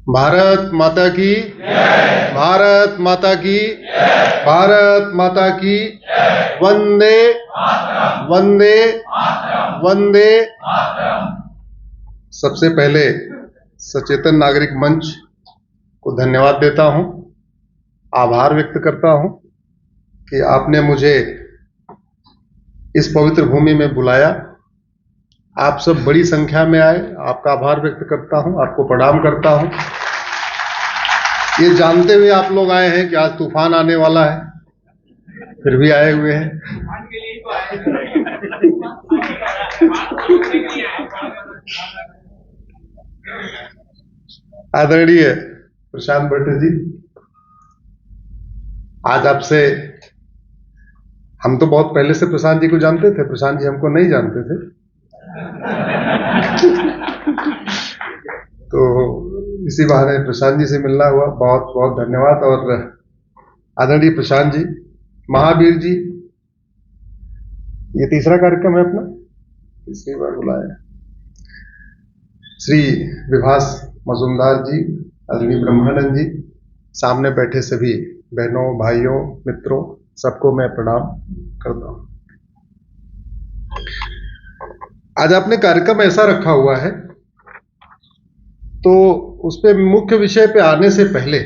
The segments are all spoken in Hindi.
भारत माता की जय। भारत माता की जय। भारत माता की जय। वंदे वंदे वंदे। सबसे पहले सचेतन नागरिक मंच को धन्यवाद देता हूं, आभार व्यक्त करता हूं कि आपने मुझे इस पवित्र भूमि में बुलाया। आप सब बड़ी संख्या में आए, आपका आभार व्यक्त करता हूं, आपको प्रणाम करता हूं। ये जानते हुए आप लोग आए हैं कि आज तूफान आने वाला है, फिर भी आए हुए हैं। आदरणीय प्रशांत भट्ट जी, आज आपसे, हम तो बहुत पहले से प्रशांत जी को जानते थे, प्रशांत जी हमको नहीं जानते थे। तो इसी बहाने प्रशांत जी से मिलना हुआ, बहुत बहुत धन्यवाद। और आदरणीय प्रशांत जी, महावीर जी, ये तीसरा कार्यक्रम है अपना, तीसरी बार बुलाया। श्री विभास मजुमदार जी, आदरणीय ब्रह्मानंद जी, सामने बैठे सभी बहनों, भाइयों, मित्रों, सबको मैं प्रणाम करता हूं। आज आपने कार्यक्रम ऐसा रखा हुआ है, तो उस पे मुख्य विषय पे आने से पहले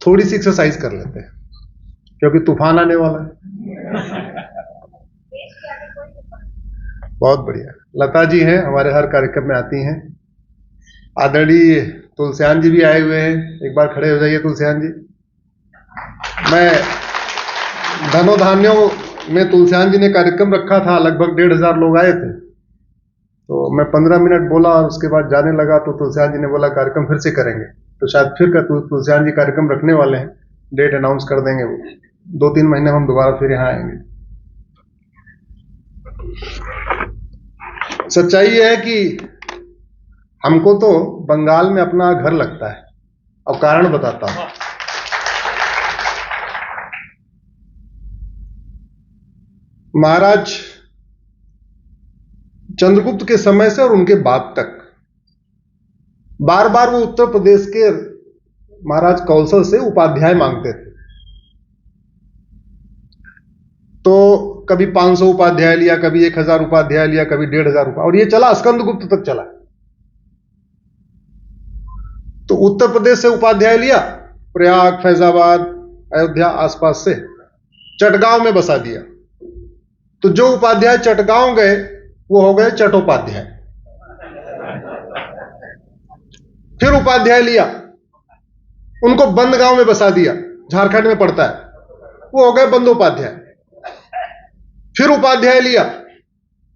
थोड़ी सी एक्सरसाइज कर लेते हैं, क्योंकि तूफान आने वाला है। बहुत बढ़िया। लता जी हैं, हमारे हर कार्यक्रम में आती हैं। आदरणीय तुलसियान जी भी आए हुए हैं, एक बार खड़े हो जाइए तुलसियान जी। मैं धनो धान्यों में तुलसियान जी ने कार्यक्रम रखा था, लगभग 1,500 लोग आए थे, तो मैं 15 मिनट बोला और उसके बाद जाने लगा, तो तुलसियान जी ने बोला कार्यक्रम फिर से करेंगे, तो शायद फिर का तुलसियान जी कार्यक्रम रखने वाले हैं, डेट अनाउंस कर देंगे वो। 2-3 महीने हम दोबारा फिर यहाँ आएंगे। सच्चाई यह है कि हमको तो बंगाल में अपना घर लगता है, और कारण बताता हूं। महाराज चंद्रगुप्त के समय से और उनके बाद तक बार बार वो उत्तर प्रदेश के महाराज कौशल से उपाध्याय मांगते थे। तो कभी 500 उपाध्याय लिया, कभी 1000 उपाध्याय लिया, कभी 1500 उपाध्याय, और ये चला स्कंदगुप्त तक चला। तो उत्तर प्रदेश से उपाध्याय लिया, प्रयाग, फैजाबाद, अयोध्या आसपास से चटगांव में बसा दिया। तो जो उपाध्याय चटगांव गए वो हो गए चट्टोपाध्याय। फिर उपाध्याय लिया, उनको बंदगांव में बसा दिया, झारखंड में पड़ता है, वो हो गए बंदोपाध्याय। फिर उपाध्याय लिया,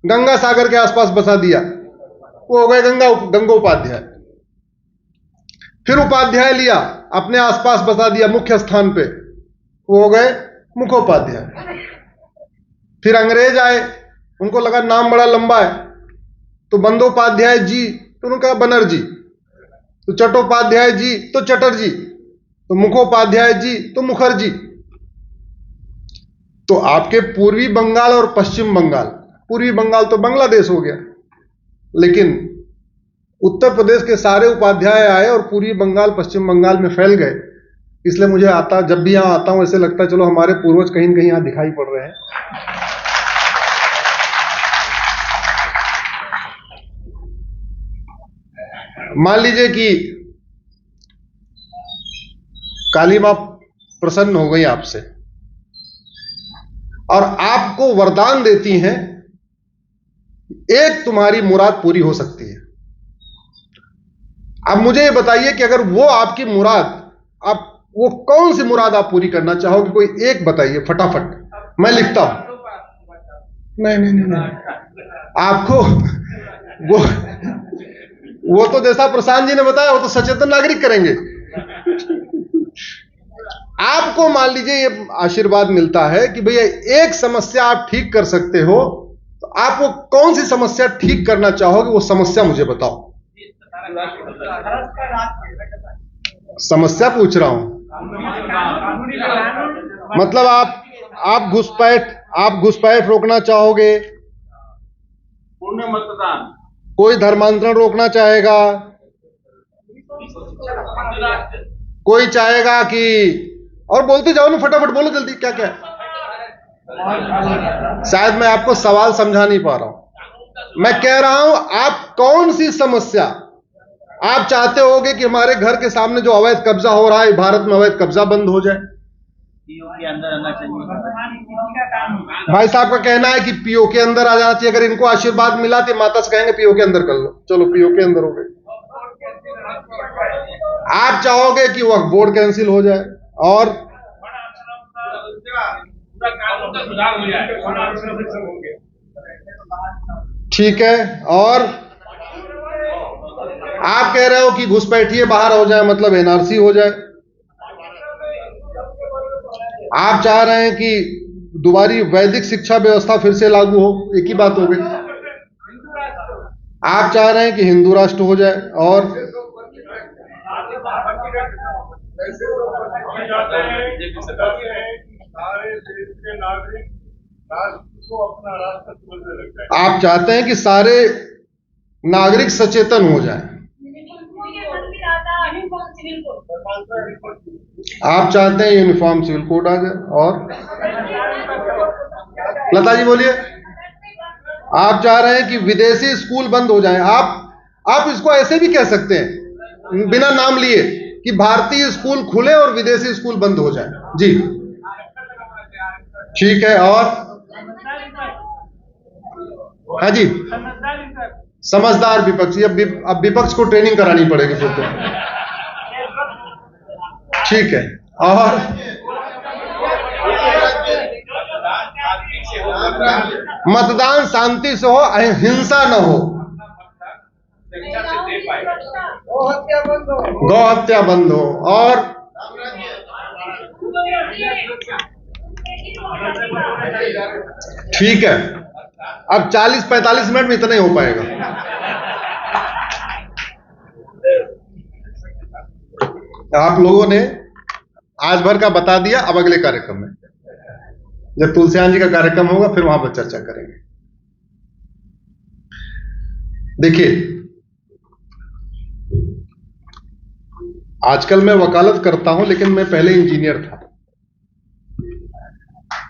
गंगा सागर के आसपास बसा दिया, वो हो गए गंगोपाध्याय। फिर उपाध्याय लिया, अपने आसपास बसा दिया मुख्य स्थान पे, वो हो गए मुखोपाध्याय। फिर अंग्रेज आए, उनको लगा नाम बड़ा लंबा है, तो बंदोपाध्याय जी तो उन्होंने कहा बनर्जी, तो चट्टोपाध्याय जी तो चटर्जी, तो मुखोपाध्याय जी तो मुखर्जी। तो आपके पूर्वी बंगाल और पश्चिम बंगाल, पूर्वी बंगाल तो बांग्लादेश हो गया, लेकिन उत्तर प्रदेश के सारे उपाध्याय आए और पूर्वी बंगाल पश्चिम बंगाल में फैल गए। इसलिए मुझे जब भी यहां आता हूं ऐसे लगता है चलो हमारे पूर्वज कहीं न कहीं यहां दिखाई पड़ रहे हैं। मान लीजिए कि काली मां प्रसन्न हो गई आपसे और आपको वरदान देती हैं, एक तुम्हारी मुराद पूरी हो सकती है। अब मुझे ये बताइए कि अगर वो आपकी मुराद, आप वो कौन सी मुराद आप पूरी करना चाहोगे? कोई एक बताइए फटाफट, मैं लिखता हूं। नहीं, आपको वो तो जैसा प्रशांत जी ने बताया, वो तो सचेतन नागरिक करेंगे। आपको मान लीजिए ये आशीर्वाद मिलता है कि भैया एक समस्या आप ठीक कर सकते हो, तो आप वो कौन सी समस्या ठीक करना चाहोगे? वो समस्या मुझे बताओ। समस्या पूछ रहा हूं, मतलब आप घुसपैठ रोकना चाहोगे, पूर्ण मतदान, कोई धर्मांतरण रोकना चाहेगा, कोई चाहेगा कि, और बोलते जाओ ना, फटाफट बोलो जल्दी, क्या क्या है? शायद मैं आपको सवाल समझा नहीं पा रहा हूं। मैं कह रहा हूं, आप कौन सी समस्या आप चाहते होगे कि हमारे घर के सामने जो अवैध कब्जा हो रहा है, भारत में अवैध कब्जा बंद हो जाए? पीओ के अंदर आना चाहिए। भाई साहब का कहना है कि पीओ के अंदर आ जाना चाहिए। अगर इनको आशीर्वाद मिला तो माता से कहेंगे पीओ के अंदर कर लो, चलो पीओ के अंदर हो गए। आप चाहोगे कि वक्फ बोर्ड कैंसिल हो जाए और ठीक है, और आप कह रहे हो कि घुसपैठिए बाहर हो जाए, मतलब एनआरसी हो जाए। आप चाह रहे हैं कि दोबारी वैदिक शिक्षा व्यवस्था फिर से लागू हो, एक ही बात हो गई। आप चाह रहे हैं कि हिंदू राष्ट्र हो जाए, और आप चाहते हैं कि सारे नागरिक सचेतन हो जाएं। आप चाहते हैं यूनिफॉर्म सिविल कोड आ जाए, और लता जी बोलिए। आप चाह रहे हैं कि विदेशी स्कूल बंद हो जाएं। आप इसको ऐसे भी कह सकते हैं बिना नाम लिए कि भारतीय स्कूल खुले और विदेशी स्कूल बंद हो जाए। जी ठीक है, और हाँ जी, समझदार विपक्षी। अब विपक्ष को ट्रेनिंग करानी पड़ेगी फिर तो। ठीक है, और मतदान शांति से हो, हिंसा न हो, गौ हत्या बंद हो, और ठीक है। अब 40-45 मिनट में इतना ही हो पाएगा। आप लोगों ने आज भर का बता दिया। अब अगले कार्यक्रम में, जब तुलसियान जी का कार्यक्रम होगा, फिर वहां पर चर्चा करेंगे। देखिए, आजकल मैं वकालत करता हूं, लेकिन मैं पहले इंजीनियर था।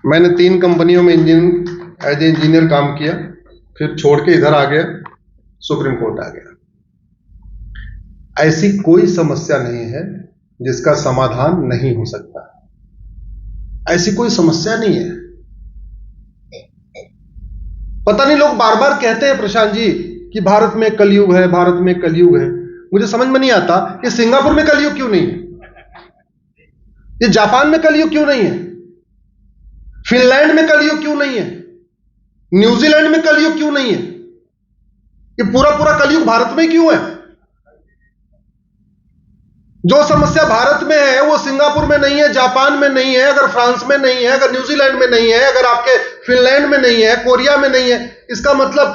मैंने 3 कंपनियों में एज ए इंजीनियर काम किया, फिर छोड़ के इधर आ गया, सुप्रीम कोर्ट आ गया। ऐसी कोई समस्या नहीं है जिसका समाधान नहीं हो सकता। ऐसी कोई समस्या नहीं है। पता नहीं, लोग बार बार कहते हैं प्रशांत जी कि भारत में कलयुग है, भारत में कलयुग है। मुझे समझ में नहीं आता, ये सिंगापुर में कलयुग क्यों नहीं है? ये जापान में कलयुग क्यों नहीं है? फिनलैंड में कलयुग क्यों नहीं है? न्यूजीलैंड में कलयुग क्यों नहीं है? ये पूरा कलयुग भारत में क्यों है? जो समस्या भारत में है वो सिंगापुर में नहीं है, जापान में नहीं है, अगर फ्रांस में नहीं है, अगर न्यूजीलैंड में नहीं है, अगर आपके फिनलैंड में नहीं है, कोरिया में नहीं है, इसका मतलब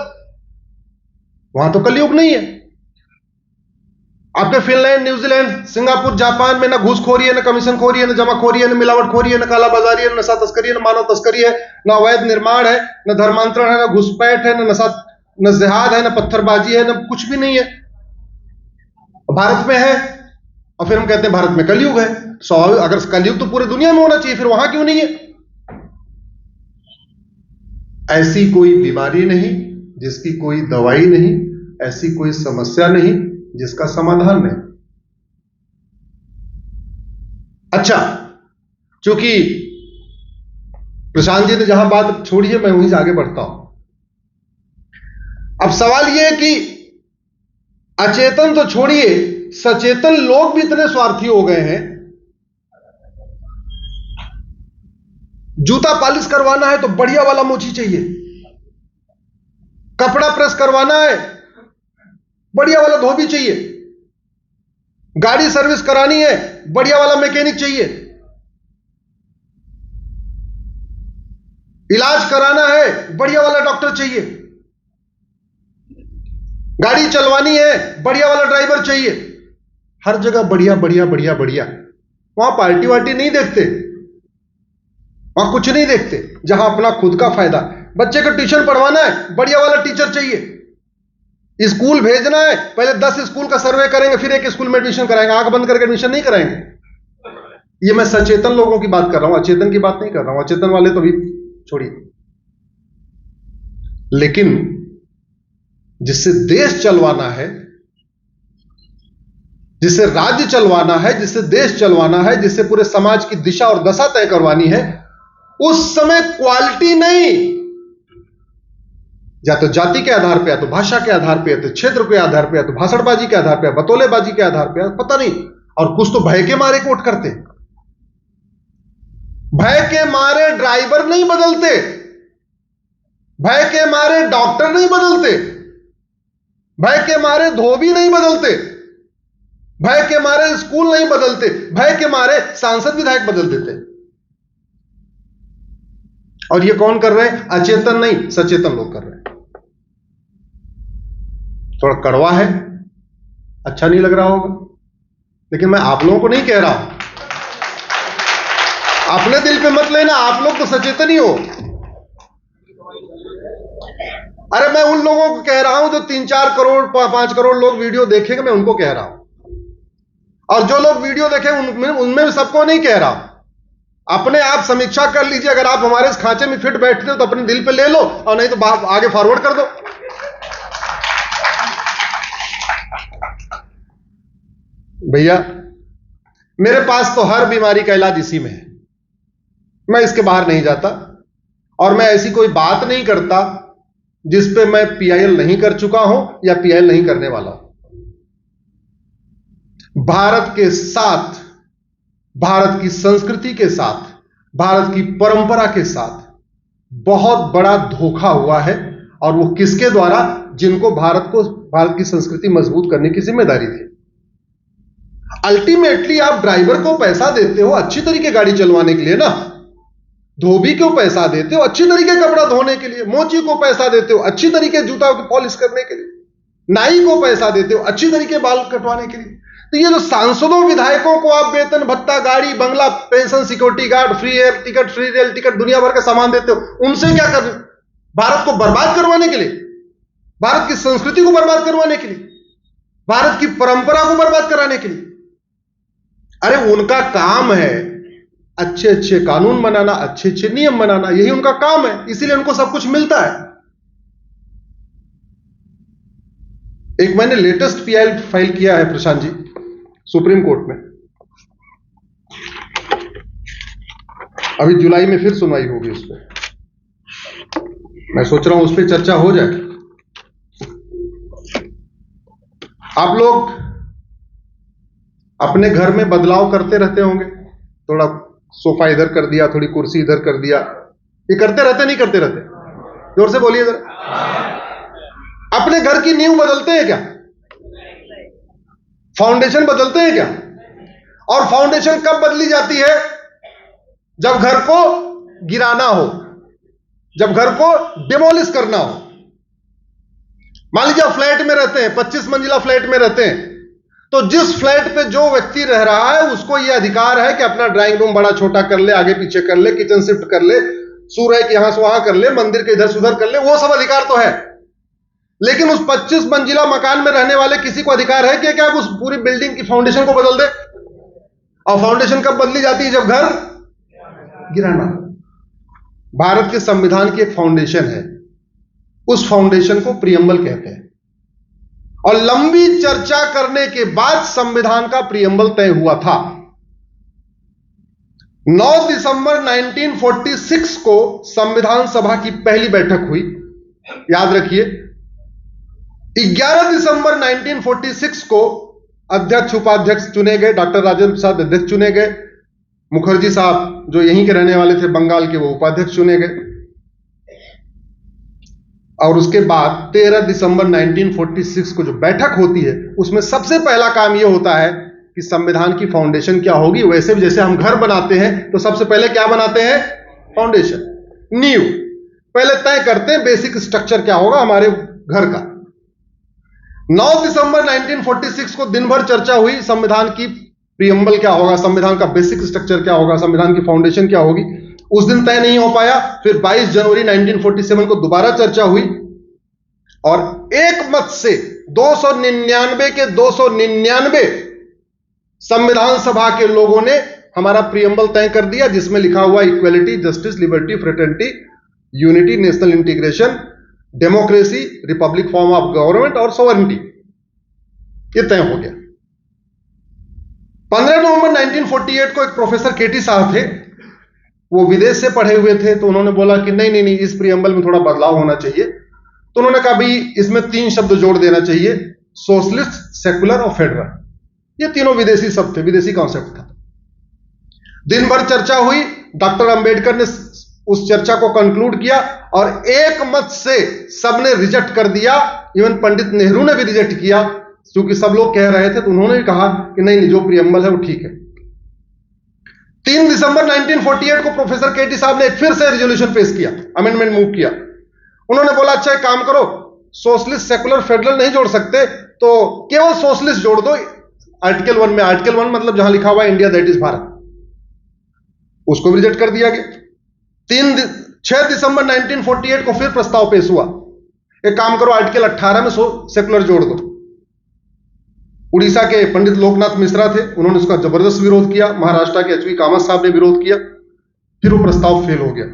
वहां तो कलयुग नहीं है। आपके फिनलैंड, न्यूजीलैंड, सिंगापुर, जापान में ना घूसखोरी है, ना कमीशनखोरी है, ना जमाखोरी है, ना मिलावटखोरी है, ना कालाबाजारी है, ना नशा तस्करी है, ना मानव तस्करी है, ना अवैध निर्माण है, ना धर्मांतरण है, ना घुसपैठ है, ना नशा, ना जिहाद है, ना पत्थरबाजी है, ना कुछ भी नहीं है। भारत में है, और फिर हम कहते हैं भारत में कलयुग है। स्वाभाविक, अगर कलयुग तो पूरी दुनिया में होना चाहिए, फिर वहां क्यों नहीं है? ऐसी कोई बीमारी नहीं जिसकी कोई दवाई नहीं, ऐसी कोई समस्या नहीं जिसका समाधान नहीं। अच्छा, क्योंकि प्रशांत जी ने जहां बात छोड़ी है, मैं वहीं से आगे बढ़ता हूं। अब सवाल यह है कि अचेतन तो छोड़िए, सचेतन लोग भी इतने स्वार्थी हो गए हैं। जूता पॉलिश करवाना है तो बढ़िया वाला मोची चाहिए, कपड़ा प्रेस करवाना है बढ़िया वाला धोबी चाहिए, गाड़ी सर्विस करानी है बढ़िया वाला मैकेनिक चाहिए, इलाज कराना है बढ़िया वाला डॉक्टर चाहिए, गाड़ी चलवानी है बढ़िया वाला ड्राइवर चाहिए। हर जगह बढ़िया बढ़िया बढ़िया बढ़िया। वहां पार्टी वार्टी नहीं देखते, वहां कुछ नहीं देखते। जहां अपना खुद का फायदा, बच्चे को ट्यूशन पढ़वाना है बढ़िया वाला टीचर चाहिए, स्कूल भेजना है, पहले 10 स्कूल का सर्वे करेंगे, फिर एक स्कूल में एडमिशन कराएंगे। आंख बंद करके एडमिशन नहीं कराएंगे। ये मैं सचेतन लोगों की बात कर रहा हूं, अचेतन की बात नहीं कर रहा हूं। अचेतन वाले तो भी छोड़िए। लेकिन जिससे देश चलवाना है, जिससे राज्य चलवाना है, जिससे देश चलवाना है, जिससे पूरे समाज की दिशा और दशा तय करवानी है, उस समय क्वालिटी नहीं, या तो जाति के आधार पे, या तो भाषा के आधार पे, या तो क्षेत्र के आधार पे, या तो भाषणबाजी के आधार पे, बतौलेबाजी के आधार पे, पता नहीं। और कुछ तो भय के मारे वोट करते। भय के मारे ड्राइवर नहीं बदलते, भय के मारे डॉक्टर नहीं बदलते, भय के मारे धोबी नहीं बदलते, भय के मारे स्कूल नहीं बदलते, भय के मारे सांसद विधायक बदल देते। और ये कौन कर रहे हैं? अचेतन नहीं, सचेतन लोग कर रहे हैं। थोड़ा कड़वा है, अच्छा नहीं लग रहा होगा, लेकिन मैं आप लोगों को नहीं कह रहा हूं। अपने दिल पे मत लेना, आप लोग तो सचेतन ही हो। अरे मैं उन लोगों को कह रहा हूं जो 3-4 करोड़ 5 करोड़ लोग वीडियो देखेंगे, मैं उनको कह रहा हूं। और जो लोग वीडियो देखें उनमें भी सबको नहीं कह रहा। अपने आप समीक्षा कर लीजिए। अगर आप हमारे इस खांचे में फिट बैठते हो तो अपने दिल पे ले लो, और नहीं तो आगे फॉरवर्ड कर दो। भैया मेरे पास तो हर बीमारी का इलाज इसी में है, मैं इसके बाहर नहीं जाता। और मैं ऐसी कोई बात नहीं करता जिस पे मैं पीआईएल नहीं कर चुका हूं या पीआईएल नहीं करने वाला हूं। भारत के साथ, भारत की संस्कृति के साथ, भारत की परंपरा के साथ बहुत बड़ा धोखा हुआ है। और वो किसके द्वारा? जिनको भारत की संस्कृति मजबूत करने की जिम्मेदारी थी। अल्टीमेटली आप ड्राइवर को पैसा देते हो अच्छी तरीके गाड़ी चलवाने के लिए ना, धोबी को पैसा देते हो अच्छी तरीके कपड़ा धोने के लिए, मोची को पैसा देते हो अच्छी तरीके जूता को पॉलिश करने के लिए, नाई को पैसा देते हो अच्छी तरीके बाल कटवाने के लिए। तो ये जो सांसदों विधायकों को आप वेतन भत्ता, गाड़ी बंगला, pension, security guard, free air ticket, free rail ticket, दुनिया भर का सामान देते हो, उनसे क्या कर रहे हो? भारत को बर्बाद करवाने के लिए, भारत की संस्कृति को बर्बाद करवाने के लिए, भारत की परंपरा को बर्बाद कराने के लिए। अरे उनका काम है अच्छे अच्छे कानून बनाना, अच्छे अच्छे नियम बनाना, यही उनका काम है, इसीलिए उनको सब कुछ मिलता है। एक मैंने लेटेस्ट पीआईएल फाइल किया है प्रशांत जी, सुप्रीम कोर्ट में। अभी जुलाई में फिर सुनवाई होगी उस पर। मैं सोच रहा हूं उस पर चर्चा हो जाए। आप लोग अपने घर में बदलाव करते रहते होंगे, थोड़ा सोफा इधर कर दिया, थोड़ी कुर्सी इधर कर दिया, ये करते रहते नहीं करते रहते? जोर से बोलिए जरा। अपने घर की नींव बदलते हैं क्या? फाउंडेशन बदलते हैं क्या? और फाउंडेशन कब बदली जाती है? जब घर को गिराना हो, जब घर को डिमोलिश करना हो। मान लीजिए आप फ्लैट में रहते हैं, 25 मंजिला फ्लैट में रहते हैं, तो जिस फ्लैट पे जो व्यक्ति रह रहा है उसको यह अधिकार है कि अपना ड्राइंग रूम बड़ा छोटा कर ले, आगे पीछे कर ले, किचन शिफ्ट कर ले, सूर्य के यहां से वहां कर ले, मंदिर के इधर से उधर कर ले, वो सब अधिकार तो है। लेकिन उस 25 मंजिला मकान में रहने वाले किसी को अधिकार है कि क्या उस पूरी बिल्डिंग की फाउंडेशन को बदल दे? और फाउंडेशन कब बदली जाती है? जब घर गिराना। भारत के संविधान की एक फाउंडेशन है, उस फाउंडेशन को प्रियम्बल कहते हैं। और लंबी चर्चा करने के बाद संविधान का प्रियम्बल तय हुआ था। 9 दिसंबर 1946 को संविधान सभा की पहली बैठक हुई, याद रखिए। 11 दिसंबर 1946 को अध्यक्ष उपाध्यक्ष चुने गए, डॉक्टर राजेंद्र प्रसाद अध्यक्ष चुने गए, मुखर्जी साहब जो यहीं के रहने वाले थे बंगाल के, वो उपाध्यक्ष चुने गए। और उसके बाद 13 दिसंबर 1946 को जो बैठक होती है, उसमें सबसे पहला काम यह होता है कि संविधान की फाउंडेशन क्या होगी। वैसे भी जैसे हम घर बनाते हैं तो सबसे पहले क्या बनाते हैं? फाउंडेशन, नींव पहले तय करते हैं, बेसिक स्ट्रक्चर क्या होगा हमारे घर का। 9 दिसंबर 1946 को दिन भर चर्चा हुई, संविधान की प्रियम्बल क्या होगा, संविधान का बेसिक स्ट्रक्चर क्या होगा, संविधान की फाउंडेशन क्या होगी। उस दिन तय नहीं हो पाया। फिर 22 जनवरी 1947 को दोबारा चर्चा हुई। और एक मत से 299 के 299 संविधान सभा के लोगों ने हमारा प्रियम्बल तय कर दिया, जिसमें लिखा हुआ equality, justice, liberty, fraternity, unity, national integration, democracy, Republic form of government और सॉवरेनिटी। ये तय हो गया। 15 नवंबर 1948 को एक प्रोफेसर केटी साहब थे, वो विदेश से पढ़े हुए थे, तो उन्होंने बोला कि नहीं, इस प्रियम्बल में थोड़ा बदलाव होना चाहिए। तो उन्होंने कहा भाई इसमें 3 शब्द जोड़ देना चाहिए, सोशलिस्ट, सेकुलर और फेडरल। ये तीनों विदेशी शब्द थे, विदेशी कॉन्सेप्ट था। दिन भर चर्चा हुई, डॉक्टर अंबेडकर ने उस चर्चा को कंक्लूड किया और एक मत से सबने रिजेक्ट कर दिया। इवन पंडित नेहरू ने भी रिजेक्ट किया, क्योंकि सब लोग कह रहे थे, तो उन्होंने भी कहा कि नहीं, जो प्रियम्बल है वो ठीक है। 3 दिसंबर 1948 को प्रोफेसर केटी साहब ने फिर से रिजोल्यूशन पेश किया, अमेंडमेंट मूव किया। उन्होंने बोला अच्छा एक काम करो, सोशलिस्ट, सेकुलर, फेडरल नहीं जोड़ सकते तो केवल सोशलिस्ट जोड़ दो आर्टिकल 1 में। आर्टिकल 1 मतलब जहां लिखा हुआ है इंडिया दैट इज भारत, उसको भी रिजेक्ट कर दिया गया। 6 दिसंबर 1948 को फिर प्रस्ताव पेश हुआ, एक काम करो आर्टिकल 18 में सेकुलर जोड़ दो। उड़ीसा के पंडित लोकनाथ मिश्रा थे, उन्होंने उसका जबरदस्त विरोध किया। महाराष्ट्र के एच.वी. कामत साहब ने विरोध किया, फिर वो प्रस्ताव फेल हो गया।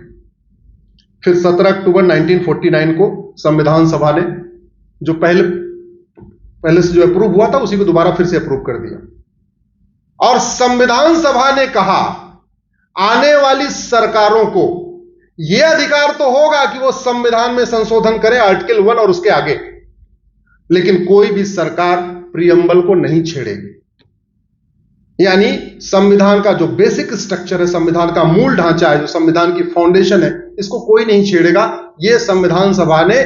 फिर 17 अक्टूबर 1949 को संविधान सभा ने जो पहले से जो अप्रूव हुआ था उसी को दोबारा फिर से अप्रूव कर दिया। और संविधान सभा ने कहा आने वाली सरकारों को यह अधिकार तो होगा कि वो संविधान में संशोधन करें आर्टिकल 1 और उसके आगे, लेकिन कोई भी सरकार प्रियम्बल को नहीं छेड़ेगी। यानी संविधान का जो बेसिक स्ट्रक्चर है, संविधान का मूल ढांचा है, जो संविधान की फाउंडेशन है, इसको कोई नहीं छेड़ेगा। यह संविधान सभा ने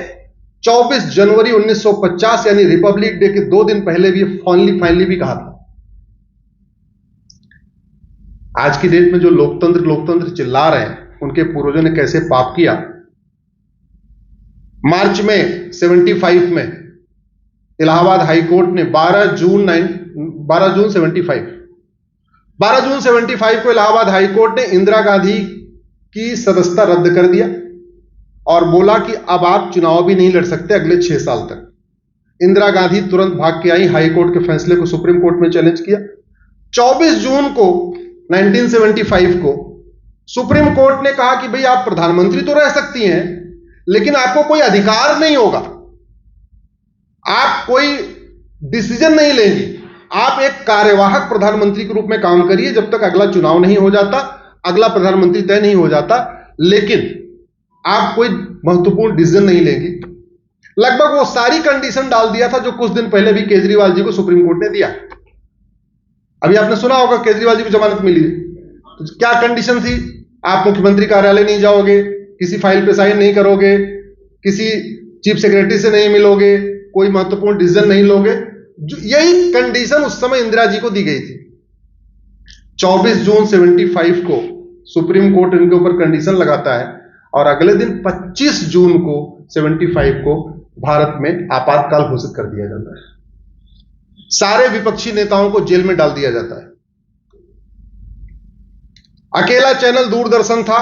24 जनवरी 1950 यानी रिपब्लिक डे के 2 दिन पहले भी फाइनली भी कहा था। आज की डेट में जो लोकतंत्र चिल्ला रहे हैं, उनके पूर्वजों ने कैसे पाप किया। मार्च में 75 में इलाहाबाद हाई कोर्ट ने 12 जून 75 को इलाहाबाद हाई कोर्ट ने इंदिरा गांधी की सदस्यता रद्द कर दिया और बोला कि अब आप चुनाव भी नहीं लड़ सकते अगले 6 साल तक। इंदिरा गांधी तुरंत भाग के आई, हाई कोर्ट के फैसले को सुप्रीम कोर्ट में चैलेंज किया। 24 जून को 1975 को सुप्रीम कोर्ट ने कहा कि भाई आप प्रधानमंत्री तो रह सकती हैं, लेकिन आपको कोई अधिकार नहीं होगा, आप कोई डिसीजन नहीं लेंगी, आप एक कार्यवाहक प्रधानमंत्री के रूप में काम करिए जब तक अगला चुनाव नहीं हो जाता, अगला प्रधानमंत्री तय नहीं हो जाता, लेकिन आप कोई महत्वपूर्ण डिसीजन नहीं लेंगी। लगभग वो सारी कंडीशन डाल दिया था जो कुछ दिन पहले भी केजरीवाल जी को सुप्रीम कोर्ट ने दिया। अभी आपने सुना होगा केजरीवाल जी को जमानत मिली, तो क्या कंडीशन थी? आप मुख्यमंत्री कार्यालय नहीं जाओगे, किसी फाइल पे साइन नहीं करोगे, किसी चीफ सेक्रेटरी से नहीं मिलोगे, कोई महत्वपूर्ण डिसीजन नहीं लोगे। यही कंडीशन उस समय इंदिरा जी को दी गई थी। 24 जून 75 को सुप्रीम कोर्ट इनके ऊपर कंडीशन लगाता है और अगले दिन 25 जून को 75 को भारत में आपातकाल घोषित कर दिया जाता है। सारे विपक्षी नेताओं को जेल में डाल दिया जाता है। अकेला चैनल दूरदर्शन था,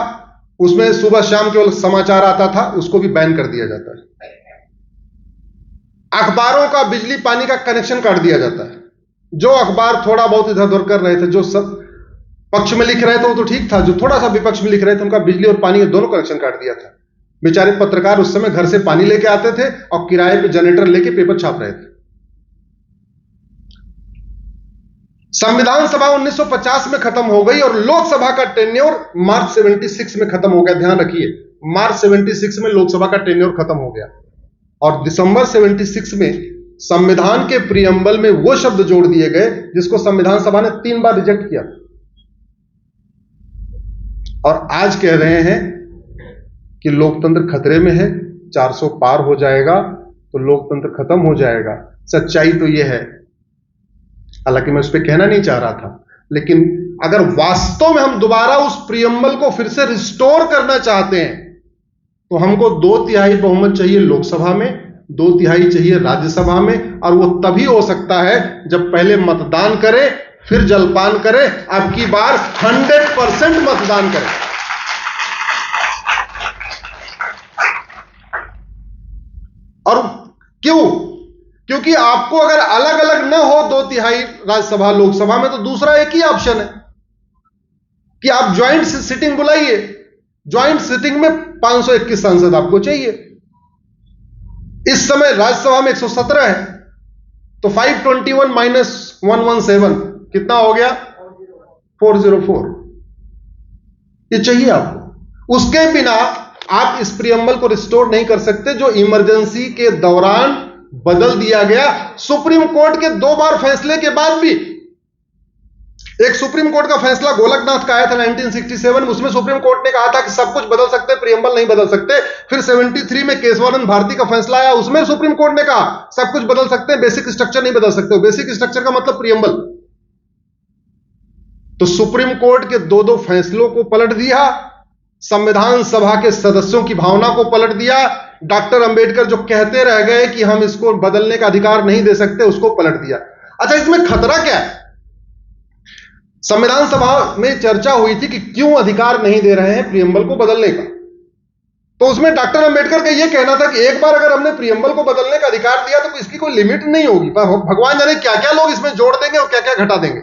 उसमें सुबह शाम केवल समाचार आता था, उसको भी बैन कर दिया जाता है। अखबारों का बिजली पानी का कनेक्शन काट दिया जाता है। जो अखबार थोड़ा बहुत इधर उधर कर रहे थे, जो सब पक्ष में लिख रहे थे वो तो ठीक था, जो थोड़ा सा विपक्ष में लिख रहे थे उनका बिजली और पानी के दोनों कनेक्शन काट दिया था। बेचारे पत्रकार उस समय घर से पानी लेके आते थे और किराए पे जनरेटर लेके पेपर छाप रहे थे। संविधान सभा 1950 में खत्म हो गई और लोकसभा का टेन्योर मार्च 76 में खत्म हो गया। ध्यान रखिए, मार्च 76 में लोकसभा का टेन्योर खत्म हो गया और दिसंबर 76 में संविधान के प्रियम्बल में वो शब्द जोड़ दिए गए जिसको संविधान सभा ने 3 बार रिजेक्ट किया और आज कह रहे हैं कि लोकतंत्र खतरे में है, 400 पार हो जाएगा तो लोकतंत्र खत्म हो जाएगा। सच्चाई तो यह है, हालांकि मैं उस पर कहना नहीं चाह रहा था, लेकिन अगर वास्तव में हम दोबारा उस प्रियम्बल को फिर से रिस्टोर करना चाहते हैं तो हमको 2/3 बहुमत चाहिए लोकसभा में, 2/3 चाहिए राज्यसभा में, और वो तभी हो सकता है जब पहले मतदान करें फिर जलपान करें। अब की बार 100% मतदान करें। और क्यों? क्योंकि आपको अगर अलग अलग न हो 2/3 राज्यसभा लोकसभा में, तो दूसरा एक ही ऑप्शन है कि आप ज्वाइंट सिटिंग बुलाइए। ज्वाइंट सिटिंग में 521 सांसद आपको चाहिए। इस समय राज्यसभा में 117 है, तो 521 माइनस 117 कितना हो गया? 404। ये चाहिए आपको। उसके बिना आप इस प्रियम्बल को रिस्टोर नहीं कर सकते, जो इमरजेंसी के दौरान बदल दिया गया। सुप्रीम कोर्ट के 2 बार फैसले के बाद भी, एक सुप्रीम कोर्ट का फैसला गोलकनाथ का आया था 1967 में, उसमें सुप्रीम कोर्ट ने कहा था कि सब कुछ बदल सकते, प्रियम्बल नहीं बदल सकते। फिर 73 में केशवानंद भारती का फैसला आया, उसमें सुप्रीम कोर्ट ने कहा सब कुछ बदल सकते हैं, बेसिक स्ट्रक्चर नहीं बदल सकते। बेसिक स्ट्रक्चर का मतलब प्रियम्बल। तो सुप्रीम कोर्ट के 2 फैसलों को पलट दिया, संविधान सभा के सदस्यों की भावना को पलट दिया। डॉक्टर अंबेडकर जो कहते रह गए कि हम इसको बदलने का अधिकार नहीं दे सकते, उसको पलट दिया। अच्छा, इसमें खतरा क्या है? संविधान सभा में चर्चा हुई थी कि क्यों अधिकार नहीं दे रहे हैं प्रियम्बल को बदलने का। तो उसमें डॉक्टर अंबेडकर का यह कहना था कि एक बार अगर हमने प्रियम्बल को बदलने का अधिकार दिया तो इसकी कोई लिमिट नहीं होगी, भगवान जाने क्या क्या लोग इसमें जोड़ देंगे और क्या क्या घटा देंगे।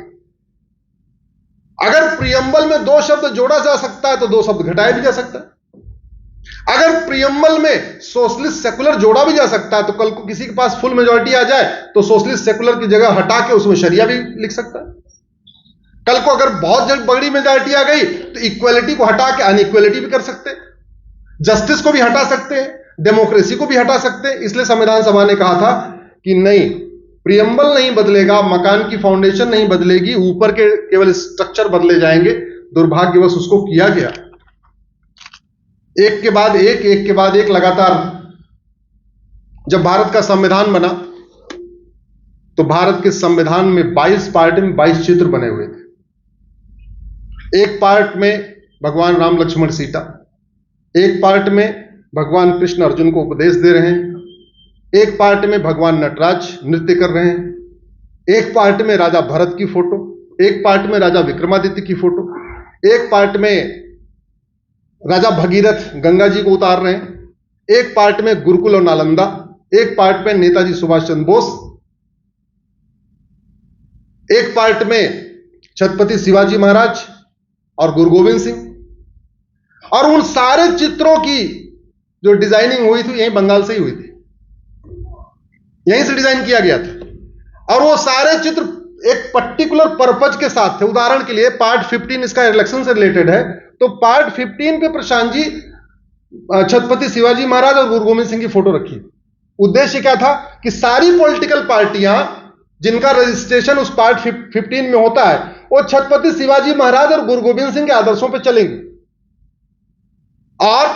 अगर प्रियम्बल में 2 शब्द जोड़ा जा सकता है तो 2 शब्द घटाया भी जा सकता है। अगर प्रियम्बल में सोशलिस्ट सेकुलर जोड़ा भी जा सकता है, तो कल को किसी के पास फुल मेजॉरिटी आ जाए तो सोशलिस्ट सेकुलर की जगह हटा के उसमें शरिया भी लिख सकता है। कल को अगर बहुत बड़ी मेजॉरिटी आ गई तो इक्वलिटी को हटा के अनइक्वलिटी भी कर सकते हैं, जस्टिस को भी हटा सकते हैं, डेमोक्रेसी को भी हटा सकते हैं। इसलिए संविधान सभा ने कहा था कि नहीं, प्रियम्बल नहीं बदलेगा, मकान की फाउंडेशन नहीं बदलेगी, ऊपर के केवल स्ट्रक्चर बदले जाएंगे। दुर्भाग्यवश उसको किया गया। एक के बाद एक लगातार। जब भारत का संविधान बना तो भारत के संविधान में 22 पार्ट में 22 चित्र बने हुए थे। एक पार्ट में भगवान राम लक्ष्मण सीता, एक पार्ट में भगवान कृष्ण अर्जुन को उपदेश दे रहे हैं, एक पार्ट में भगवान नटराज नृत्य कर रहे हैं, एक पार्ट में राजा भरत की फोटो, एक पार्ट में राजा विक्रमादित्य की फोटो, एक पार्ट में राजा भगीरथ गंगा जी को उतार रहे हैं, एक पार्ट में गुरुकुल और नालंदा, एक पार्ट में नेताजी सुभाष चंद्र बोस, एक पार्ट में छत्रपति शिवाजी महाराज और गुरु गोविंद सिंह। और उन सारे चित्रों की जो डिजाइनिंग हुई थी यही बंगाल से ही हुई थी, यहीं से डिजाइन किया गया था। और वो सारे चित्र एक पर्टिकुलर पर्पज के साथ थे। उदाहरण के लिए पार्ट 15 इसका इलेक्शन से रिलेटेड है, तो पार्ट 15 पे प्रशांत जी छत्रपति शिवाजी महाराज और गुरु गोविंद सिंह की फोटो रखी। उद्देश्य क्या था कि सारी पॉलिटिकल पार्टियां जिनका रजिस्ट्रेशन उस पार्ट 15 में होता है वो छत्रपति शिवाजी महाराज और गुरु गोविंद सिंह के आदर्शों पर चलेंगे। और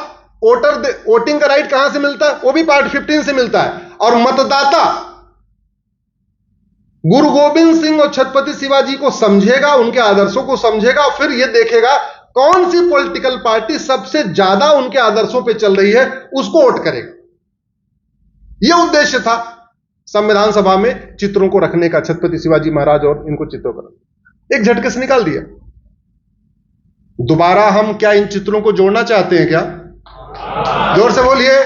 वोटिंग का राइट कहां से मिलता है? वो भी पार्ट 15 से मिलता है। और मतदाता गुरु गोविंद सिंह और छत्रपति शिवाजी को समझेगा, उनके आदर्शों को समझेगा, और फिर यह देखेगा कौन सी पॉलिटिकल पार्टी सबसे ज्यादा उनके आदर्शों पे चल रही है, उसको वोट करेगा। यह उद्देश्य था संविधान सभा में चित्रों को रखने का, छत्रपति शिवाजी महाराज और इनको चित्रों पर एक झटके से निकाल दिया। दोबारा हम क्या इन चित्रों को जोड़ना चाहते हैं क्या? जोर से बोलिए।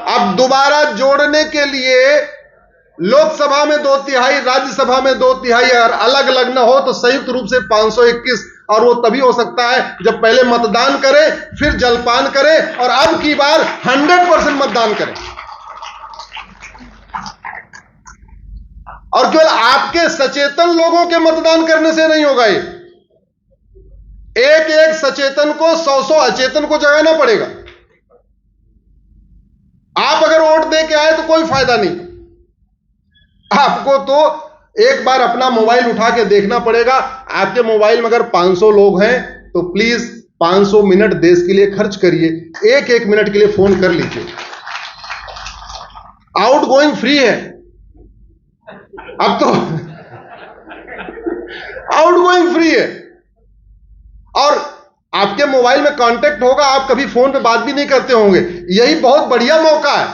अब दोबारा जोड़ने के लिए लोकसभा में 2/3, राज्यसभा में 2/3 अगर अलग अलग ना हो तो संयुक्त रूप से 521। और वो तभी हो सकता है जब पहले मतदान करें, फिर जलपान करें, और अब की बार 100% मतदान करें। और केवल आपके सचेतन लोगों के मतदान करने से नहीं होगा। ये एक एक सचेतन को 100 अचेतन को जगाना पड़ेगा। आप अगर वोट दे के आए तो कोई फायदा नहीं। आपको तो एक बार अपना मोबाइल उठा के देखना पड़ेगा। आपके मोबाइल में अगर 500 लोग हैं तो प्लीज 500 मिनट देश के लिए खर्च करिए। एक एक मिनट के लिए फोन कर लीजिए। आउट गोइंग फ्री है अब तो, आउट गोइंग फ्री है। और आपके मोबाइल में कांटेक्ट होगा, आप कभी फोन पे बात भी नहीं करते होंगे, यही बहुत बढ़िया मौका है।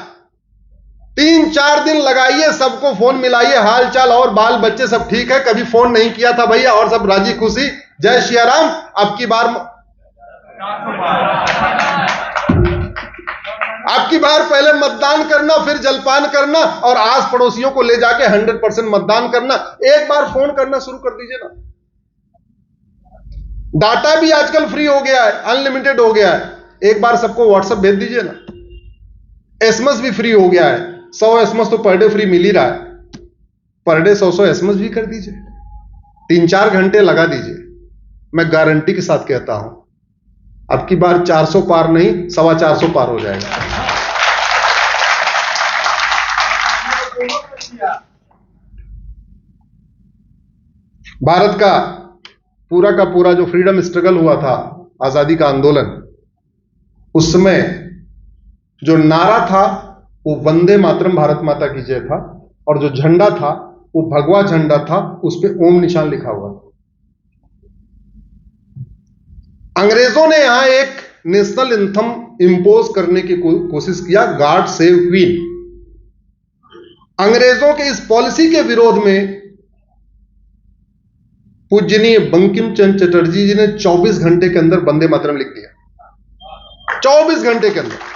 3-4 दिन लगाइए, सबको फोन मिलाइए, हाल चाल और बाल बच्चे सब ठीक है, कभी फोन नहीं किया था भैया, और सब राजी खुशी, जय श्री राम। अब की बार आपकी बार पहले मतदान करना, फिर जलपान करना और आस पड़ोसियों को ले जाके 100% मतदान करना। एक बार फोन करना शुरू कर दीजिए ना। डाटा भी आजकल फ्री हो गया है, अनलिमिटेड हो गया है। एक बार सबको व्हाट्सएप भेज दीजिए ना। एसएमएस भी फ्री हो गया है, 100 एसएमएस तो पर डे फ्री मिल ही रहा है। पर डे 100 एसएमएस भी कर दीजिए, 3-4 घंटे लगा दीजिए। मैं गारंटी के साथ कहता हूं, अब की बार 400 पार नहीं, 450 पार हो जाएगा। भारत का पूरा जो फ्रीडम स्ट्रगल हुआ था, आजादी का आंदोलन, उस समय जो नारा था वो वंदे मातरम भारत माता की जय था, और जो झंडा था वो भगवा झंडा था, उस पे ओम निशान लिखा हुआ था। अंग्रेजों ने यहां एक नेशनल एंथम इंपोज करने की कोशिश किया, गॉड सेव क्वीन। अंग्रेजों के इस पॉलिसी के विरोध में पूजनीय बंकिम चंद्र चटर्जी जी ने 24 घंटे के अंदर वंदे मातरम लिख दिया, 24 घंटे के अंदर।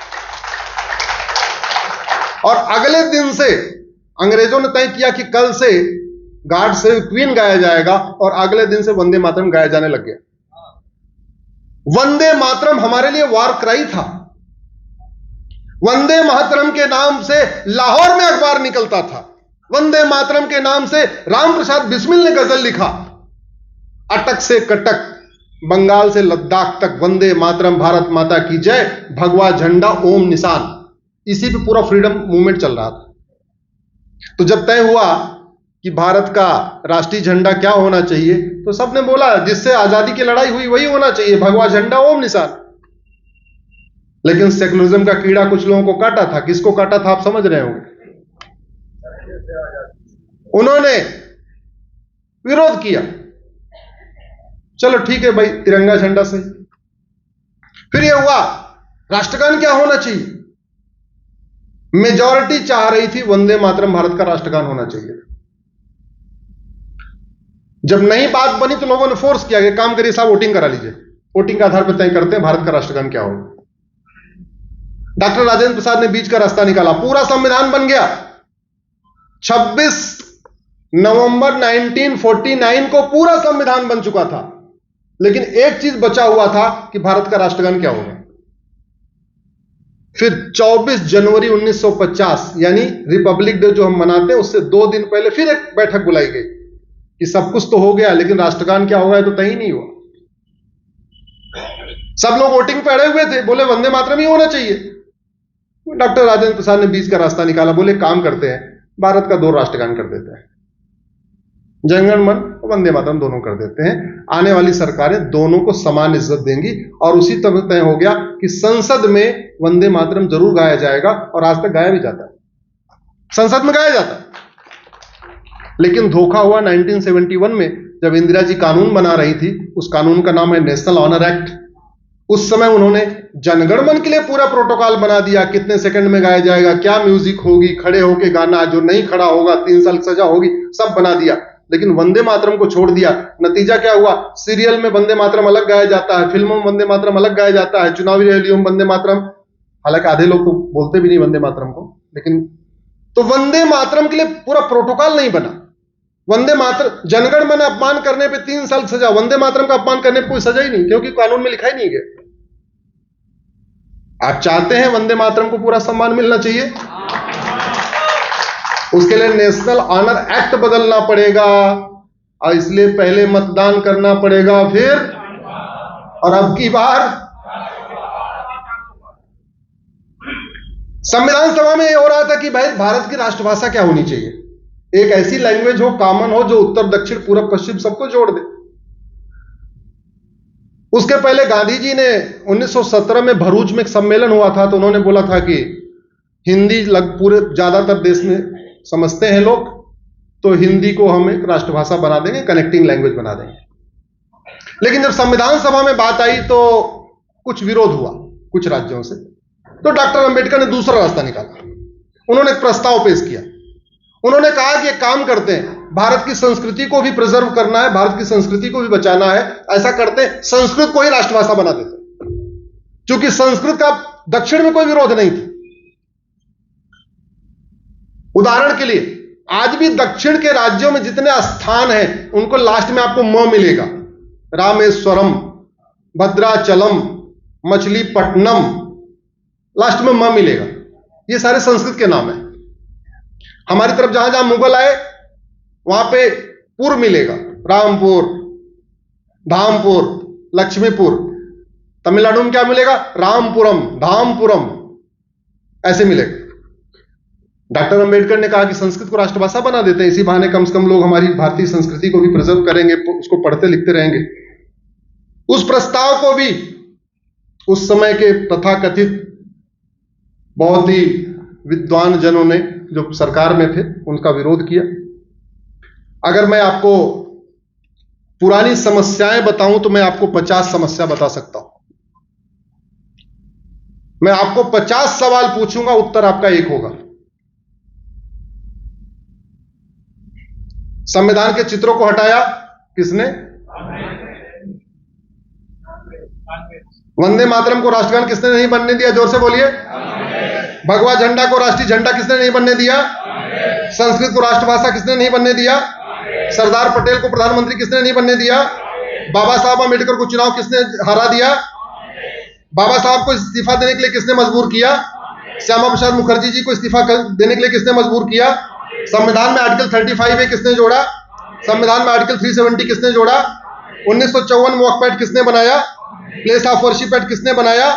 और अगले दिन से अंग्रेजों ने तय किया कि कल से गॉड सेव क्वीन गाया जाएगा, और अगले दिन से वंदे मातरम गाया जाने लग गया। वंदे मातरम हमारे लिए वार क्राई था। वंदे मातरम के नाम से लाहौर में अखबार निकलता था। वंदे मातरम के नाम से राम प्रसाद बिस्मिल ने गजल लिखा। अटक से कटक, बंगाल से लद्दाख तक, वंदे मातरम भारत माता की जय, भगवा झंडा ओम निशान, इसी पे पूरा फ्रीडम मूवमेंट चल रहा था। तो जब तय हुआ कि भारत का राष्ट्रीय झंडा क्या होना चाहिए, तो सबने बोला जिससे आजादी की लड़ाई हुई वही होना चाहिए, भगवा झंडा ओम निशान। लेकिन सेकुलरिज्म का कीड़ा कुछ लोगों को काटा था। किसको काटा था आप समझ रहे होंगे। उन्होंने विरोध किया, चलो ठीक है भाई, तिरंगा झंडा से। फिर यह हुआ राष्ट्रगान क्या होना चाहिए। मेजॉरिटी चाह रही थी वंदे मातरम भारत का राष्ट्रगान होना चाहिए। जब नई बात बनी तो लोगों ने फोर्स किया कि काम करिए साहब, वोटिंग करा लीजिए, वोटिंग के आधार पर तय करते हैं भारत का राष्ट्रगान क्या होगा। डॉक्टर राजेंद्र प्रसाद ने बीच का रास्ता निकाला, पूरा संविधान बन गया। 26 नवंबर 1949 को पूरा संविधान बन चुका था, लेकिन एक चीज बचा हुआ था कि भारत का राष्ट्रगान क्या होगा। फिर 24 जनवरी 1950 यानी रिपब्लिक डे जो हम मनाते हैं, उससे 2 दिन पहले फिर एक बैठक बुलाई गई कि सब कुछ तो हो गया, लेकिन राष्ट्रगान क्या होगा तो तय ही नहीं हुआ। सब लोग वोटिंग पे अड़े हुए थे, बोले वंदे मातरम ही होना चाहिए। डॉक्टर राजेंद्र प्रसाद ने बीच का रास्ता निकाला, बोले काम करते हैं, भारत का 2 राष्ट्रगान कर देते हैं, जनगण मन और वंदे मातरम दोनों कर देते हैं। आने वाली सरकारें दोनों को समान इज्जत देंगी, और उसी तरह तय हो गया कि संसद में वंदे मातरम जरूर गाया जाएगा, और आज तक गाया भी जाता है, संसद में गाया जाता है। लेकिन धोखा हुआ 1971 में, जब इंदिरा जी कानून बना रही थी, उस कानून का नाम है नेशनल ऑनर एक्ट। उस समय उन्होंने जनगण मन के लिए पूरा प्रोटोकॉल बना दिया, कितने सेकंड में गाया जाएगा, क्या म्यूजिक होगी, खड़े होके गाना, जो नहीं खड़ा होगा 3 साल सजा होगी, सब बना दिया। लेकिन वंदे मातरम को छोड़ दिया। नतीजा क्या हुआ, सीरियल में वंदे मातरम अलग गाया जाता है, फिल्मों में वंदे मातरम अलग गाया जाता है, चुनावी रैलियों में वंदे मातरम, हालांकि आधे लोग तो बोलते भी नहीं वंदे मातरम को, लेकिन तो वंदे मातरम के लिए पूरा प्रोटोकॉल नहीं बना। वंदे मातरम, जनगण मन अपमान करने पे 3 साल सजा, वंदे मातरम का अपमान करने पे कोई सजा ही नहीं, क्योंकि कानून में लिखा ही नहीं गया। आप चाहते हैं वंदे मातरम को पूरा सम्मान मिलना चाहिए, उसके लिए नेशनल ऑनर एक्ट बदलना पड़ेगा, और इसलिए पहले मतदान करना पड़ेगा, फिर और अब की बार संविधान सभा में यह हो रहा था कि भाई भारत की राष्ट्रभाषा क्या होनी चाहिए, एक ऐसी लैंग्वेज हो, कॉमन हो, जो उत्तर दक्षिण पूरब पश्चिम सबको जोड़ दे। उसके पहले गांधी जी ने 1917 में भरूच में एक सम्मेलन हुआ था, तो उन्होंने बोला था कि हिंदी पूरे ज्यादातर देश में समझते हैं लोग, तो हिंदी को हम एक राष्ट्रभाषा बना देंगे, कनेक्टिंग लैंग्वेज बना देंगे। लेकिन जब संविधान सभा में बात आई तो कुछ विरोध हुआ कुछ राज्यों से, तो डॉक्टर अंबेडकर ने दूसरा रास्ता निकाला। उन्होंने एक प्रस्ताव पेश किया। उन्होंने कहा कि एक काम करते हैं, भारत की संस्कृति को भी प्रिजर्व करना है, भारत की संस्कृति को भी बचाना है, ऐसा करते हैं संस्कृत को ही राष्ट्रभाषा बना देते। क्योंकि संस्कृत का दक्षिण में कोई विरोध नहीं था, उदाहरण के लिए आज भी दक्षिण के राज्यों में जितने स्थान हैं उनको लास्ट में आपको म मिलेगा। रामेश्वरम, भद्राचलम, मछलीपट्टनम, लास्ट में म मिलेगा। ये सारे संस्कृत के नाम हैं। हमारी तरफ जहां जहां मुगल आए वहां पे पुर मिलेगा, रामपुर, धामपुर, लक्ष्मीपुर। तमिलनाडु में क्या मिलेगा? रामपुरम, धामपुरम, ऐसे मिलेगा। डॉक्टर अंबेडकर ने कहा कि संस्कृत को राष्ट्रभाषा बना देते हैं, इसी बहाने कम से कम लोग हमारी भारतीय संस्कृति को भी प्रिजर्व करेंगे, उसको पढ़ते लिखते रहेंगे। उस प्रस्ताव को भी उस समय के तथाकथित बहुत ही विद्वान जनों ने, जो सरकार में थे, उनका विरोध किया। अगर मैं आपको पुरानी समस्याएं बताऊं तो मैं आपको 50 समस्या बता सकता हूं। मैं आपको 50 सवाल पूछूंगा, उत्तर आपका एक होगा। संविधान के चित्रों को हटाया किसने? वंदे मातरम को राष्ट्रगान किसने नहीं बनने दिया? जोर से बोलिए। भगवा झंडा को राष्ट्रीय झंडा किसने नहीं बनने दिया? संस्कृत को राष्ट्रभाषा किसने नहीं बनने दिया? सरदार पटेल को प्रधानमंत्री किसने नहीं बनने दिया? बाबा साहब अम्बेडकर को चुनाव किसने हरा दिया? बाबा साहब को इस्तीफा देने के लिए किसने मजबूर किया? श्यामा प्रसाद मुखर्जी जी को इस्तीफा देने के लिए किसने मजबूर किया? संविधान में आर्टिकल 35A किसने जोड़ा? संविधान में आर्टिकल 370 किसने जोड़ा? 1954 वक्फ एक्ट किसने बनाया? प्लेस ऑफ वर्शिप एक्ट किसने बनाया?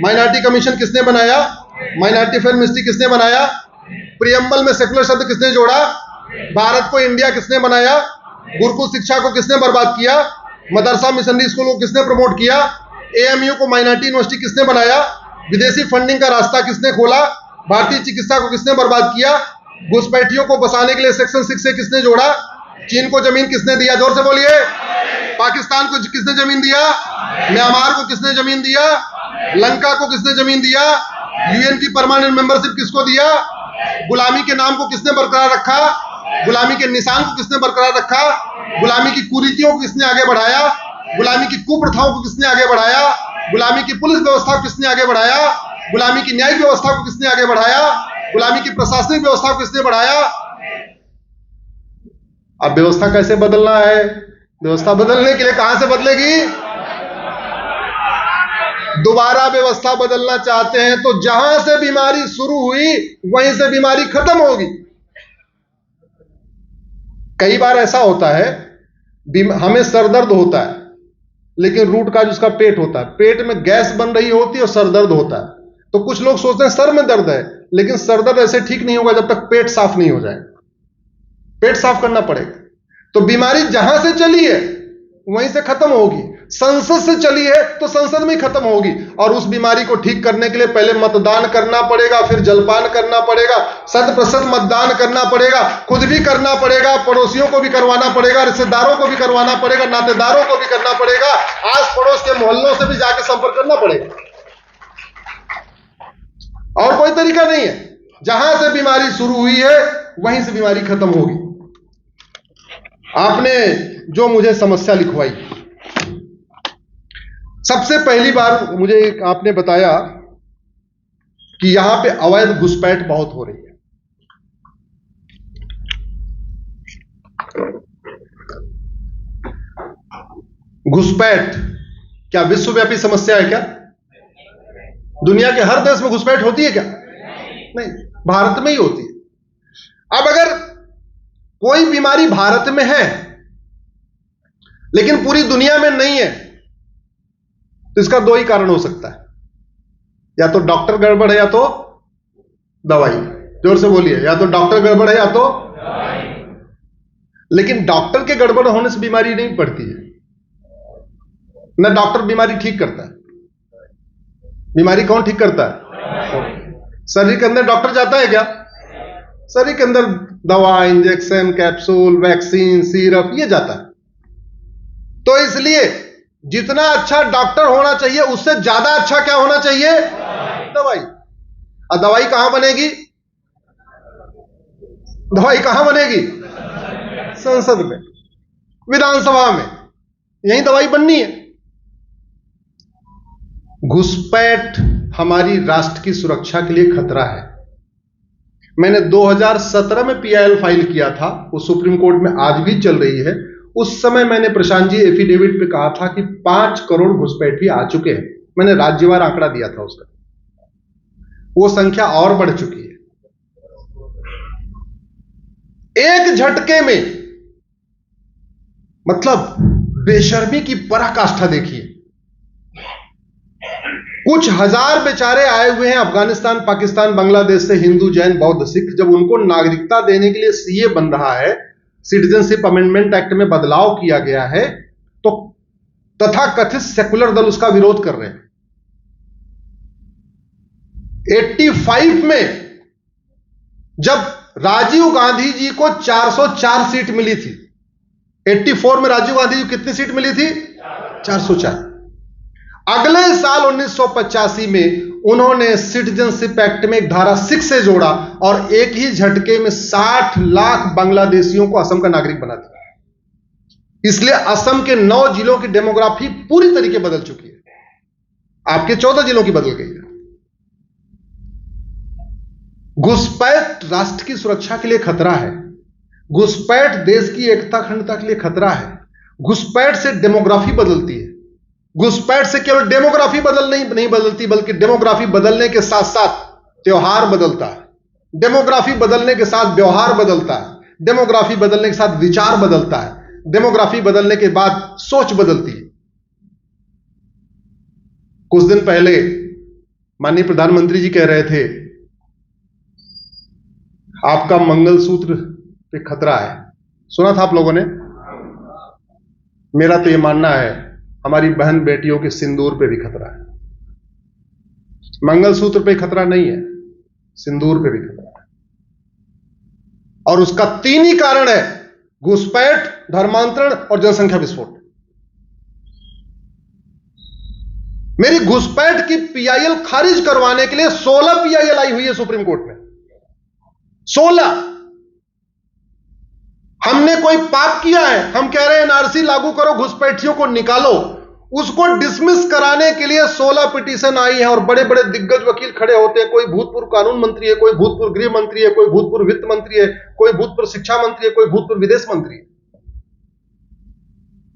माइनॉरिटी कमीशन किसने बनाया? माइनॉरिटी अफेयर मिनिस्ट्री किसने बनाया? प्रियम्बल में सेकुलर शब्द किसने जोड़ा? भारत को इंडिया किसने बनाया? गुरुकुल शिक्षा को किसने बर्बाद किया? मदरसा मिशनरी स्कूल को किसने प्रमोट किया? AMU को माइनॉरिटी यूनिवर्सिटी किसने बनाया? विदेशी फंडिंग का रास्ता किसने खोला? भारतीय चिकित्सा को किसने बर्बाद किया? घुसपैठियों को बसाने के लिए सेक्शन 6 से किसने जोड़ा? चीन को जमीन किसने दिया? जोर से बोलिए। पाकिस्तान को किसने जमीन दिया? म्यांमार को किसने जमीन दिया? लंका को किसने जमीन दिया? UN की परमानेंट मेंबरशिप किसको दिया? गुलामी के नाम को किसने बरकरार रखा? गुलामी के निशान को किसने बरकरार रखा? गुलामी की कुरीतियों को किसने आगे बढ़ाया? गुलामी की कुप्रथाओं को किसने आगे बढ़ाया? गुलामी की पुलिस व्यवस्था को किसने आगे बढ़ाया? गुलामी की न्यायिक व्यवस्था को किसने आगे बढ़ाया? गुलामी की प्रशासनिक व्यवस्था को किसने बढ़ाया? अब व्यवस्था कैसे बदलना है? व्यवस्था बदलने के लिए कहां से बदलेगी? दोबारा व्यवस्था बदलना चाहते हैं तो जहां से बीमारी शुरू हुई वहीं से बीमारी खत्म होगी। कई बार ऐसा होता है, हमें सरदर्द होता है, लेकिन रूट का जिसका पेट होता है, पेट में गैस बन रही होती है और सरदर्द होता है। तो कुछ लोग सोचते हैं सर में दर्द है, लेकिन सरदर्द ऐसे ठीक नहीं होगा जब तक पेट साफ नहीं हो जाए। पेट साफ करना पड़ेगा। तो बीमारी जहां से चली है वहीं से खत्म होगी। संसद से चली है तो संसद में ही खत्म होगी। और उस बीमारी को ठीक करने के लिए पहले मतदान करना पड़ेगा, फिर जलपान करना पड़ेगा, 100% मतदान करना पड़ेगा, खुद भी करना पड़ेगा, पड़ोसियों को भी करवाना पड़ेगा, रिश्तेदारों को भी करवाना पड़ेगा, नातेदारों को भी करना पड़ेगा, आस पड़ोस के मोहल्लों से भी जाकर संपर्क करना पड़ेगा। और कोई तरीका नहीं है। जहां से बीमारी शुरू हुई है वहीं से बीमारी खत्म होगी। आपने जो मुझे समस्या लिखवाई, सबसे पहली बार मुझे आपने बताया कि यहां पे अवैध घुसपैठ बहुत हो रही है। घुसपैठ क्या विश्वव्यापी समस्या है क्या? दुनिया के हर देश में घुसपैठ होती है क्या? नहीं, भारत में ही होती है। अब अगर कोई बीमारी भारत में है लेकिन पूरी दुनिया में नहीं है, तो इसका दो ही कारण हो सकता है, या तो डॉक्टर गड़बड़ है या तो दवाई। जोर से बोलिए, या तो डॉक्टर गड़बड़ है या तो दवाई। लेकिन डॉक्टर के गड़बड़ होने से बीमारी नहीं पड़ती है, ना डॉक्टर बीमारी ठीक करता है। बीमारी कौन ठीक करता है? शरीर के अंदर डॉक्टर जाता है क्या? शरीर के अंदर दवा, इंजेक्शन, कैप्सूल, वैक्सीन, सिरप, ये जाता है। तो इसलिए जितना अच्छा डॉक्टर होना चाहिए उससे ज्यादा अच्छा क्या होना चाहिए? दवाई। और दवाई कहां बनेगी? दवाई कहां बनेगी? संसद में, विधानसभा में, यही दवाई बननी है। घुसपैठ हमारी राष्ट्र की सुरक्षा के लिए खतरा है। मैंने 2017 में पीआईएल फाइल किया था, वो सुप्रीम कोर्ट में आज भी चल रही है। उस समय मैंने प्रशांत जी एफिडेविट पे कहा था कि 5 करोड़ घुसपैठी आ चुके हैं। मैंने राज्यवार आंकड़ा दिया था उसका, वो संख्या और बढ़ चुकी है। एक झटके में, मतलब बेशर्मी की पराकाष्ठा देखिए। कुछ हजार बेचारे आए हुए हैं अफगानिस्तान, पाकिस्तान, बांग्लादेश से, हिंदू, जैन, बौद्ध, सिख। जब उनको नागरिकता देने के लिए सीए बन रहा है, सिटीजनशिप अमेंडमेंट एक्ट में बदलाव किया गया है, तो तथाकथित सेकुलर दल उसका विरोध कर रहे हैं। 85 में जब राजीव गांधी जी को 404 सीट मिली थी, 84 में राजीव गांधी जी को कितनी सीट मिली थी? 404। अगले साल 1985 में उन्होंने सिटीजनशिप एक्ट में एक धारा 6 से जोड़ा और एक ही झटके में 60 लाख बांग्लादेशियों को असम का नागरिक बना दिया। इसलिए असम के 9 जिलों की डेमोग्राफी पूरी तरीके बदल चुकी है, आपके 14 जिलों की बदल गई है। घुसपैठ राष्ट्र की सुरक्षा के लिए खतरा है, घुसपैठ देश की एकता अखंडता के लिए खतरा है। घुसपैठ से डेमोग्राफी बदलती है, घुसपैठ से केवल डेमोग्राफी नहीं बदलती, बल्कि डेमोग्राफी बदलने के साथ साथ त्योहार बदलता है, डेमोग्राफी बदलने के साथ व्यवहार बदलता है, डेमोग्राफी बदलने के साथ विचार बदलता है, डेमोग्राफी बदलने के बाद सोच बदलती है। कुछ दिन पहले माननीय प्रधानमंत्री जी कह रहे थे आपका मंगलसूत्र पे खतरा है, सुना था आप लोगों ने? मेरा तो यह मानना है हमारी बहन बेटियों के सिंदूर पे भी खतरा है। मंगलसूत्र पे खतरा नहीं है, सिंदूर पे भी खतरा है। और उसका 3 ही कारण है: घुसपैठ, धर्मांतरण और जनसंख्या विस्फोट। मेरी घुसपैठ की पीआईएल खारिज करवाने के लिए 16 पीआईएल आई हुई है सुप्रीम कोर्ट में। 16। हमने कोई पाप किया है? हम कह रहे हैं एनआरसी लागू करो, घुसपैठियों को निकालो। उसको डिसमिस कराने के लिए 16 पिटीशन आई है और बड़े बड़े दिग्गज वकील खड़े होते हैं। कोई भूतपूर्व कानून मंत्री है, कोई भूतपूर्व गृह मंत्री है, कोई भूतपूर्व वित्त मंत्री है, कोई भूतपूर्व शिक्षा मंत्री है, कोई भूतपूर्व विदेश मंत्री है।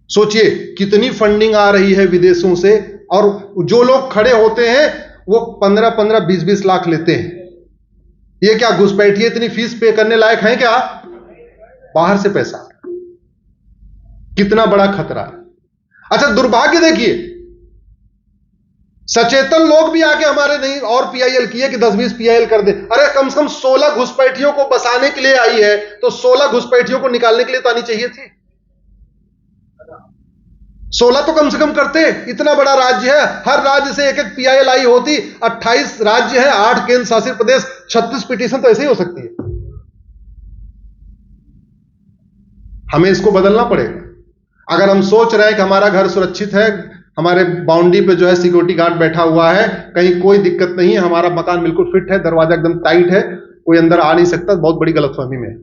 सोचिए कितनी फंडिंग आ रही है विदेशों से, और जो लोग खड़े होते हैं वो 15-15, 20-20 लाख लेते हैं। ये क्या घुसपैठिए इतनी फीस पे करने लायक हैं क्या? बाहर से पैसा, कितना बड़ा खतरा है। अच्छा, दुर्भाग्य देखिए, सचेतन लोग भी आके हमारे नहीं और पीआईएल किए कि 10-20 पीआईएल कर दे। अरे कम से कम 16 घुसपैठियों को बसाने के लिए आई है, तो 16 घुसपैठियों को निकालने के लिए तो आनी चाहिए थी। 16 तो कम से कम करते। इतना बड़ा राज्य है, हर राज्य से एक एक पीआईएल आई होती। 28 राज्य है, 8 केंद्र शासित प्रदेश, 36 पिटीशन तो ऐसे ही हो सकती है। हमें इसको बदलना पड़ेगा। अगर हम सोच रहे हैं कि हमारा घर सुरक्षित है, हमारे बाउंड्री पे जो है सिक्योरिटी गार्ड बैठा हुआ है, कहीं कोई दिक्कत नहीं है, हमारा मकान बिल्कुल फिट है, दरवाजा एकदम टाइट है, कोई अंदर आ नहीं सकता, बहुत बड़ी गलतफहमी में है,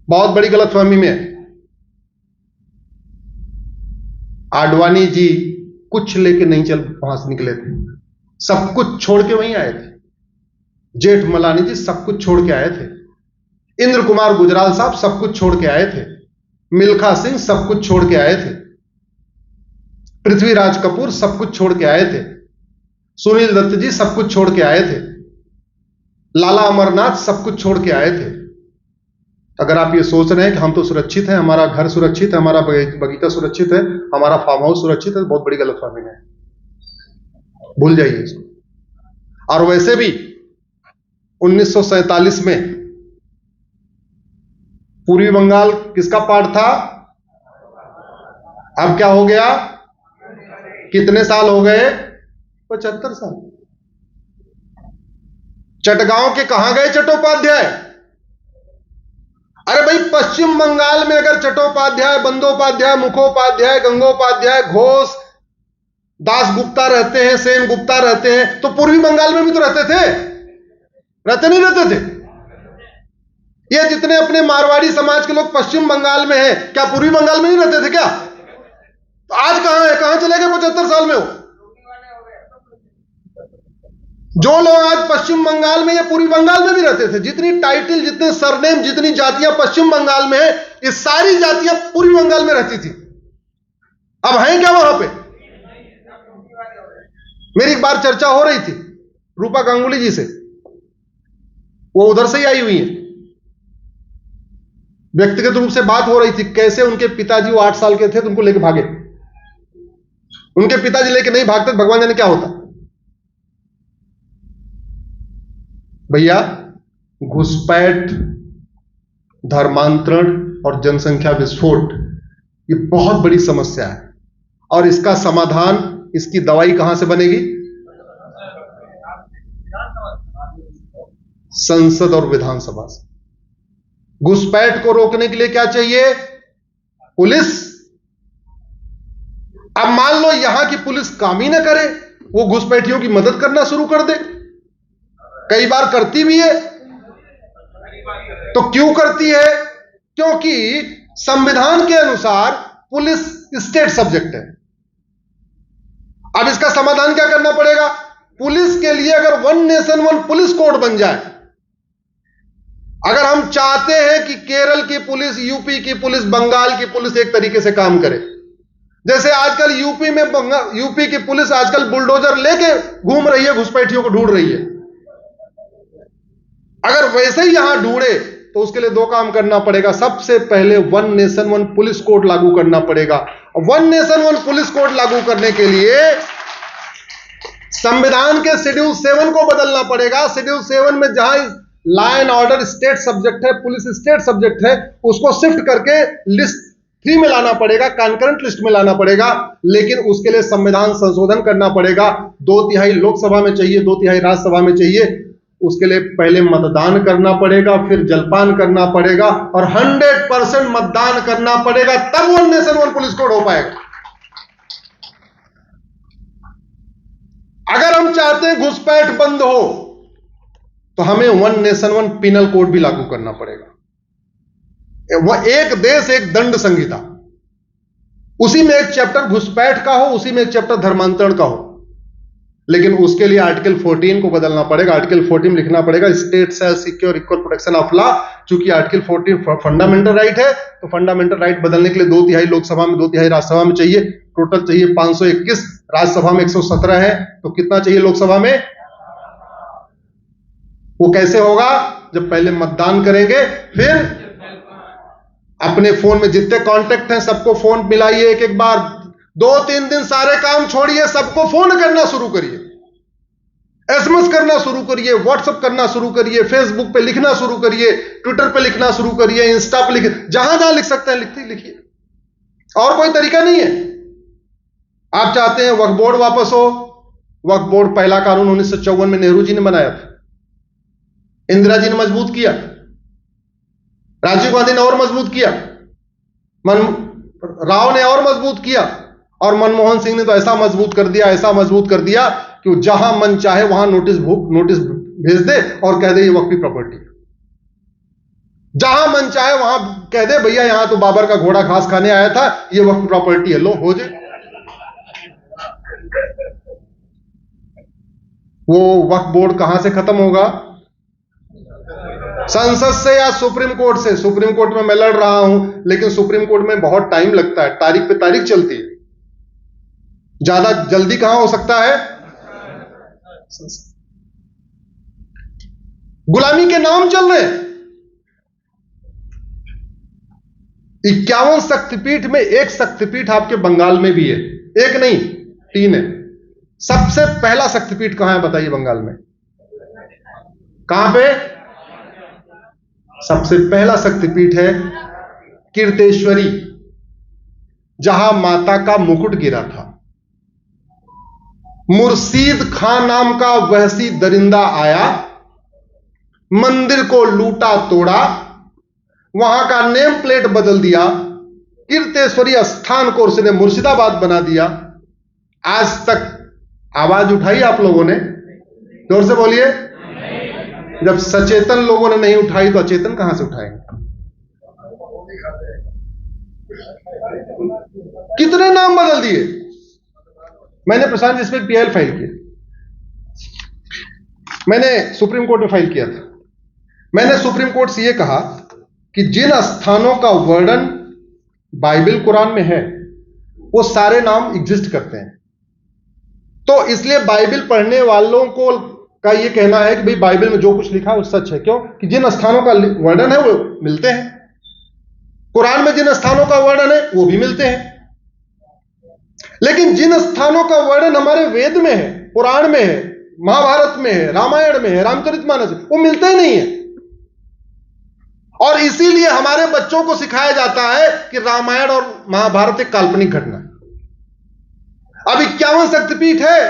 बहुत बड़ी गलतफहमी में है। आडवाणी जी कुछ लेके नहीं चल वहां से निकले थे, सब कुछ छोड़ के वहीं आए थे। जेठमलानी जी सब कुछ छोड़ के आए थे। इंद्र कुमार गुजराल साहब सब कुछ छोड़ के आए थे। मिल्खा सिंह सब कुछ छोड़ के आए थे। पृथ्वीराज कपूर सब कुछ छोड़ के आए थे। सुनील दत्त जी सब कुछ छोड़ के आए थे। लाला अमरनाथ सब कुछ छोड़ के आए थे। अगर आप ये सोच रहे हैं कि हम तो सुरक्षित हैं, हमारा घर सुरक्षित है, हमारा बगीचा सुरक्षित है, हमारा फार्म हाउस सुरक्षित है, तो बहुत बड़ी गलतफहमी है, भूल जाइए इसको। और वैसे भी 1947 में पूर्वी बंगाल किसका पार्ट था? अब क्या हो गया? कितने साल हो गए? 75 साल। चटगांव के कहां गए चट्टोपाध्याय? अरे भाई, पश्चिम बंगाल में अगर चट्टोपाध्याय, बंदोपाध्याय, मुखोपाध्याय, गंगोपाध्याय, घोष, दासगुप्ता रहते हैं, सेन गुप्ता रहते हैं, तो पूर्वी बंगाल में भी तो रहते थे, रहते नहीं रहते थे? ये जितने अपने मारवाड़ी समाज के लोग पश्चिम बंगाल में हैं, क्या पूर्वी बंगाल में नहीं रहते थे क्या? तो आज कहां है? कहां चले गए 75 साल में? हो जो लोग आज पश्चिम बंगाल में या पूर्वी बंगाल में भी रहते थे, जितनी टाइटल, जितने सरनेम, जितनी जातियां पश्चिम बंगाल में है, ये सारी जातियां पूर्वी बंगाल में रहती थी। अब हैं क्या वहां पे? मेरी एक बार चर्चा हो रही थी रूपा गांगुली जी से, वो उधर से ही आई हुई है, व्यक्तिगत रूप से बात हो रही थी कैसे उनके पिताजी, वो 8 साल के थे तो उनको लेके भागे। उनके पिताजी लेके नहीं भागते तो भगवान जाने क्या होता। भैया, घुसपैठ, धर्मांतरण और जनसंख्या विस्फोट ये बहुत बड़ी समस्या है, और इसका समाधान, इसकी दवाई कहां से बनेगी? संसद और विधानसभा से। घुसपैठ को रोकने के लिए क्या चाहिए? पुलिस। अब मान लो यहां की पुलिस काम ही ना करे, वो घुसपैठियों की मदद करना शुरू कर दे, कई बार करती भी है। तो क्यों करती है? क्योंकि संविधान के अनुसार पुलिस स्टेट सब्जेक्ट है। अब इसका समाधान क्या करना पड़ेगा? पुलिस के लिए अगर one nation one police code बन जाए, अगर हम चाहते हैं कि केरल की पुलिस, यूपी की पुलिस, बंगाल की पुलिस एक तरीके से काम करे, जैसे आजकल यूपी की पुलिस आजकल बुलडोजर लेके घूम रही है, घुसपैठियों को ढूंढ रही है, अगर वैसे ही यहां ढूंढे तो उसके लिए 2 काम करना पड़ेगा। सबसे पहले one nation one police code लागू करना पड़ेगा। One nation one police code लागू करने के लिए संविधान के शेड्यूल 7 को बदलना पड़ेगा। शेड्यूल 7 में जहां law and order state subject है, पुलिस स्टेट सब्जेक्ट है, उसको शिफ्ट करके लिस्ट 3 में लाना पड़ेगा, कॉन्करेंट लिस्ट में लाना पड़ेगा। लेकिन उसके लिए संविधान संशोधन करना पड़ेगा। 2/3 लोकसभा में चाहिए, 2/3 राज्यसभा में चाहिए। उसके लिए पहले मतदान करना पड़ेगा, फिर जलपान करना पड़ेगा, और 100% मतदान करना पड़ेगा, तब one nation one police code हो पाएगा। अगर हम चाहते हैं घुसपैठ बंद हो, तो हमें one nation one penal code भी लागू करना पड़ेगा। वह एक देश एक दंड संहिता, उसी में एक चैप्टर घुसपैठ का हो, उसी में एक चैप्टर धर्मांतरण का हो। लेकिन उसके लिए आर्टिकल 14 को बदलना पड़ेगा। आर्टिकल 14 में लिखना पड़ेगा state shall secure equal protection of law. चूंकि आर्टिकल 14 फंडामेंटल राइट है, तो फंडामेंटल राइट बदलने के लिए 2/3 लोकसभा में, 2/3 राज्यसभा में चाहिए। टोटल चाहिए 521, राज्यसभा में 117 है, तो कितना चाहिए लोकसभा में? वो कैसे होगा? जब पहले मतदान करेंगे, फिर अपने फोन में जितने कॉन्टेक्ट हैं सबको फोन मिलाइए एक एक बार। 2-3 दिन सारे काम छोड़िए, सबको फोन करना शुरू करिए, एसएमएस करना शुरू करिए, व्हाट्सएप करना शुरू करिए, फेसबुक पे लिखना शुरू करिए, ट्विटर पे लिखना शुरू करिए, इंस्टा पे लिखिए, जहां जहां लिख सकते हैं लिखिए। और कोई तरीका नहीं है। आप चाहते हैं वक्फ बोर्ड वापस हो? वक्फ बोर्ड पहला कानून 1954 में नेहरू जी ने बनाया था, इंदिरा जी ने मजबूत किया, राजीव गांधी ने और मजबूत किया, राव ने और मजबूत किया, और मनमोहन सिंह ने तो ऐसा मजबूत कर दिया, ऐसा मजबूत कर दिया कि जहां मन चाहे वहां नोटिस भेज दे और कह दे ये वक्फ की प्रॉपर्टी। जहां मन चाहे वहां कह दे भैया यहां तो बाबर का घोड़ा घास खाने आया था, ये वक्फ प्रॉपर्टी है, लो हो जाए। वो वक्फ बोर्ड कहां से खत्म होगा? संसद से या सुप्रीम कोर्ट से? सुप्रीम कोर्ट में मैं लड़ रहा हूं, लेकिन सुप्रीम कोर्ट में बहुत टाइम लगता है, तारीख पे तारीख चलती है, ज्यादा जल्दी कहां हो सकता है? गुलामी के नाम चल रहे हैं। 51 शक्तिपीठ में एक शक्तिपीठ आपके बंगाल में भी है, एक नहीं 3 है। सबसे पहला शक्तिपीठ कहां है बताइए बंगाल में? कहां पे? सबसे पहला शक्तिपीठ है कीर्तेश्वरी, जहां माता का मुकुट गिरा था। मुर्शीद खां नाम का वहसी दरिंदा आया, मंदिर को लूटा तोड़ा, वहां का नेम प्लेट बदल दिया, कीर्तेश्वरी स्थान को उसने मुर्शिदाबाद बना दिया। आज तक आवाज उठाई आप लोगों ने? जोर से बोलिए। जब सचेतन लोगों ने नहीं उठाई तो अचेतन कहां से उठाएंगे? कितने नाम बदल दिए। मैंने प्रशांत जी पे PIL फाइल किया। मैंने सुप्रीम कोर्ट में फाइल किया था। मैंने सुप्रीम कोर्ट से यह कहा कि जिन स्थानों का वर्णन बाइबल कुरान में है वो सारे नाम एग्जिस्ट करते हैं। तो इसलिए बाइबल पढ़ने वालों को का यह कहना है कि भाई बाइबल में जो कुछ लिखा है वो सच है। क्यों? कि जिन स्थानों का वर्णन है वो मिलते हैं, कुरान में जिन स्थानों का वर्णन है वो भी मिलते हैं। लेकिन जिन स्थानों का वर्णन हमारे वेद में है, पुराण में है, महाभारत में है, रामायण में है, रामचरितमानस में, वो मिलते ही नहीं है। और इसीलिए हमारे बच्चों को सिखाया जाता है कि रामायण और महाभारत एक काल्पनिक घटना है। अब 51 शक्तिपीठ है,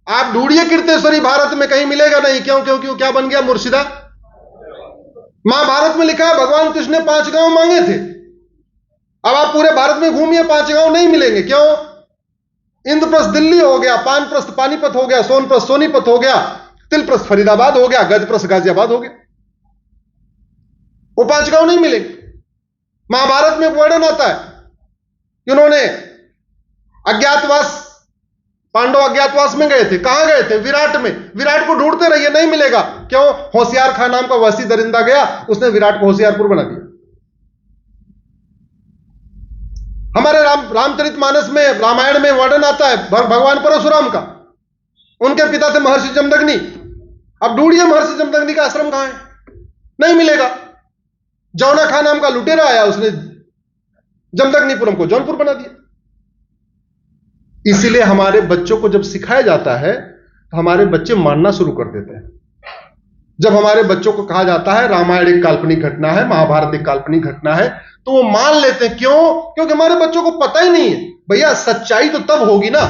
आप ढूंढिए कीर्तेश्वरी भारत में कहीं मिलेगा नहीं। क्यों? क्योंकि वो क्या बन गया? मुर्शिदा। महाभारत में लिखा है भगवान कृष्ण ने 5 गांव मांगे थे। अब आप पूरे भारत में घूमिए, 5 गांव नहीं मिलेंगे। क्यों? इंद्रप्रस्थ दिल्ली हो गया, पानप्रस्थ पानीपत हो गया, सोनप्रस्थ सोनीपत हो गया, तिलप्रस्थ फरीदाबाद हो गया, गजप्रस्थ गाजियाबाद हो गया। वो 5 गांव नहीं मिलेंगे। महाभारत में वर्णन आता है उन्होंने अज्ञातवास, पांडव अज्ञातवास में गए थे। कहां गए थे? विराट में। विराट को ढूंढते रहिए, नहीं मिलेगा। क्यों? होशियार खान नाम का वसी दरिंदा गया, उसने विराट को होशियारपुर बना दिया। हमारे रामचरितमानस में, रामायण में वर्णन आता है भगवान परशुराम का। उनके पिता थे महर्षि जमदग्नि। अब ढूंढिए महर्षि जमदग्नि का आश्रम कहां है? नहीं मिलेगा। जौना खान नाम का लुटेरा आया, उसने जमदग्निपुरम को जौनपुर बना दिया। इसीलिए हमारे बच्चों को जब सिखाया जाता है तो हमारे बच्चे मानना शुरू कर देते हैं। जब हमारे बच्चों को कहा जाता है रामायण एक काल्पनिक घटना है, महाभारत एक काल्पनिक घटना है, तो वो मान लेते हैं। क्यों? क्योंकि हमारे बच्चों को पता ही नहीं है। भैया सच्चाई तो तब होगी ना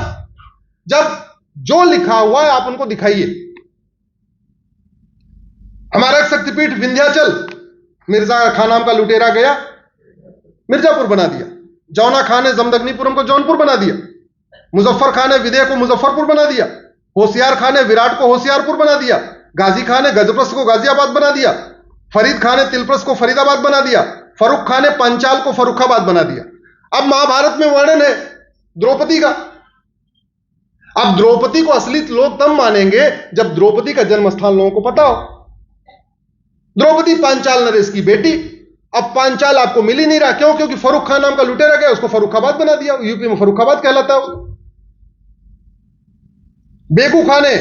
जब जो लिखा हुआ है आप उनको दिखाइए। हमारा एक शक्तिपीठ विंध्याचल, मिर्जा खान नाम का लुटेरा गया, मिर्जापुर बना दिया। जौना खान ने जमदग्निपुरम को जौनपुर बना दिया। मुजफ्फर खान ने विदेह को मुजफ्फरपुर बना दिया। होशियार खान ने विराट को होशियारपुर बना दिया। गाजी खान ने गजप्रस्थ को गाजियाबाद बना दिया। फरीद खान ने तिलप्रस्थ को फरीदाबाद बना दिया। फरुख खान ने पंचाल को फरुखाबाद बना दिया। अब महाभारत में वर्णन है द्रौपदी का। अब द्रौपदी को असली लोग तब मानेंगे जब द्रौपदी का जन्म स्थान लोगों को पता हो। द्रौपदी पांचाल नरेश की बेटी। अब पांचाल आपको मिल ही नहीं रहा। क्यों? क्योंकि फरुख खान नाम का लुटेरा गया, उसको फरुखाबाद बना दिया। यूपी में फरुखाबाद कहलाता है। बेगू खान ने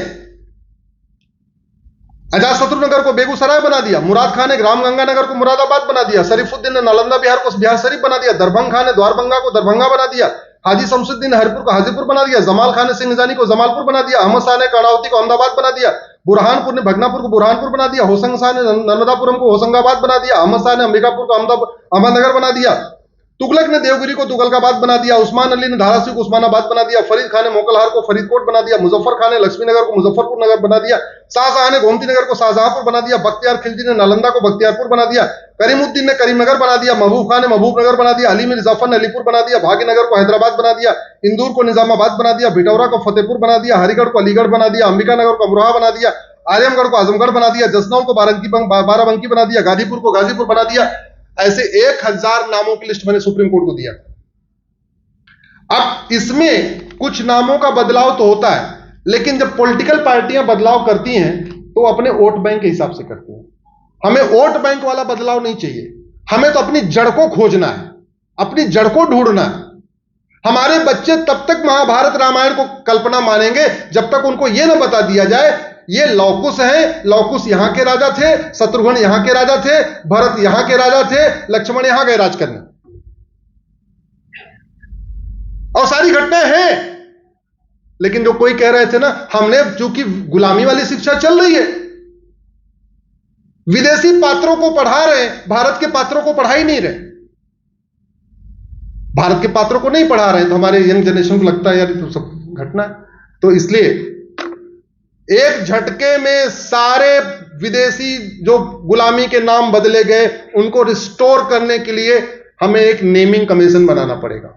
अजातशत्रु नगर को बेगूसराय बना दिया। मुराद खान ने रामगंगा नगर को मुरादाबाद बना दिया। शरीफुद्दीन ने नालंदा बिहार को बिहार शरीफ बना दिया। दरभंगा खान ने द्वारभंगा को दरभंगा बना दिया। हाजी शमसुद्दीन ने हरिपुर को हाजीपुर बना दिया। जमाल खान ने सिंहजानी को जमालपुर बना दिया। अहमद शाह ने कर्णावती को अहमदाबाद बना दिया। बुरहानपुर ने भगनापुर को बुरहानपुर बना दिया। होशंग शाह ने नर्मदापुरम को होशंगाबाद बना दिया। अहमद शाह ने अंबिकापुर को अहमदनगर बना दिया। तुगलक ने देवगिरी को तुगलकाबाद बना दिया। उस्मान अली ने धाराशिव को उस्मानाबाद बना दिया। फरीद खान ने मोकलहार को फरीदकोट बना दिया। मुजफ्फर खान ने लक्ष्मी नगर को मुजफ्फरपुर नगर बना दिया। शाहजहां ने गोमती नगर को शाहजहांपुर बना दिया। बख्तियार खिलजी ने नालंदा को बख्तियारपुर बना दिया। करीमुद्दीन ने करीमनगर बना दिया। महबूब खान ने महबूबनगर बना दिया। अली मिर्जा जफर ने अलीपुर बना दिया। भाग्यनगर को हैदराबाद बना दिया। इंदौर को निजामाबाद बना दिया। भिटौरा को फतेहपुर बना दिया। हरिगढ़ को अलीगढ़ बना दिया। अंबिका नगर को अमरोहा बना दिया। आजमगढ़ को आजमगढ़ बना दिया। जसनौर को बाराबंकी बना दिया। गाजीपुर को गाजीपुर बना दिया। ऐसे 1000 नामों की लिस्ट मैंने सुप्रीम कोर्ट को दिया। अब इसमें कुछ नामों का बदलाव तो होता है, लेकिन जब पॉलिटिकल पार्टियां बदलाव करती हैं तो अपने वोट बैंक के हिसाब से करती हैं। हमें वोट बैंक वाला बदलाव नहीं चाहिए। हमें तो अपनी जड़ को खोजना है, अपनी जड़ को ढूंढना है। हमारे बच्चे तब तक महाभारत रामायण को कल्पना मानेंगे जब तक उनको यह ना बता दिया जाए ये लौकुश है, लौकुश यहां के राजा थे, शत्रुघ्न यहां के राजा थे, भरत यहां के राजा थे, लक्ष्मण यहां गए राज करने। और सारी घटनाएं हैं। लेकिन जो कोई कह रहे थे ना, हमने चूंकि गुलामी वाली शिक्षा चल रही है, विदेशी पात्रों को पढ़ा रहे, भारत के पात्रों को पढ़ा ही नहीं रहे। भारत के पात्रों को नहीं पढ़ा रहे तो हमारे यंग जनरेशन को लगता है यार तो सब घटना है। तो इसलिए एक झटके में सारे विदेशी जो गुलामी के नाम बदले गए उनको रिस्टोर करने के लिए हमें एक नेमिंग कमीशन बनाना पड़ेगा,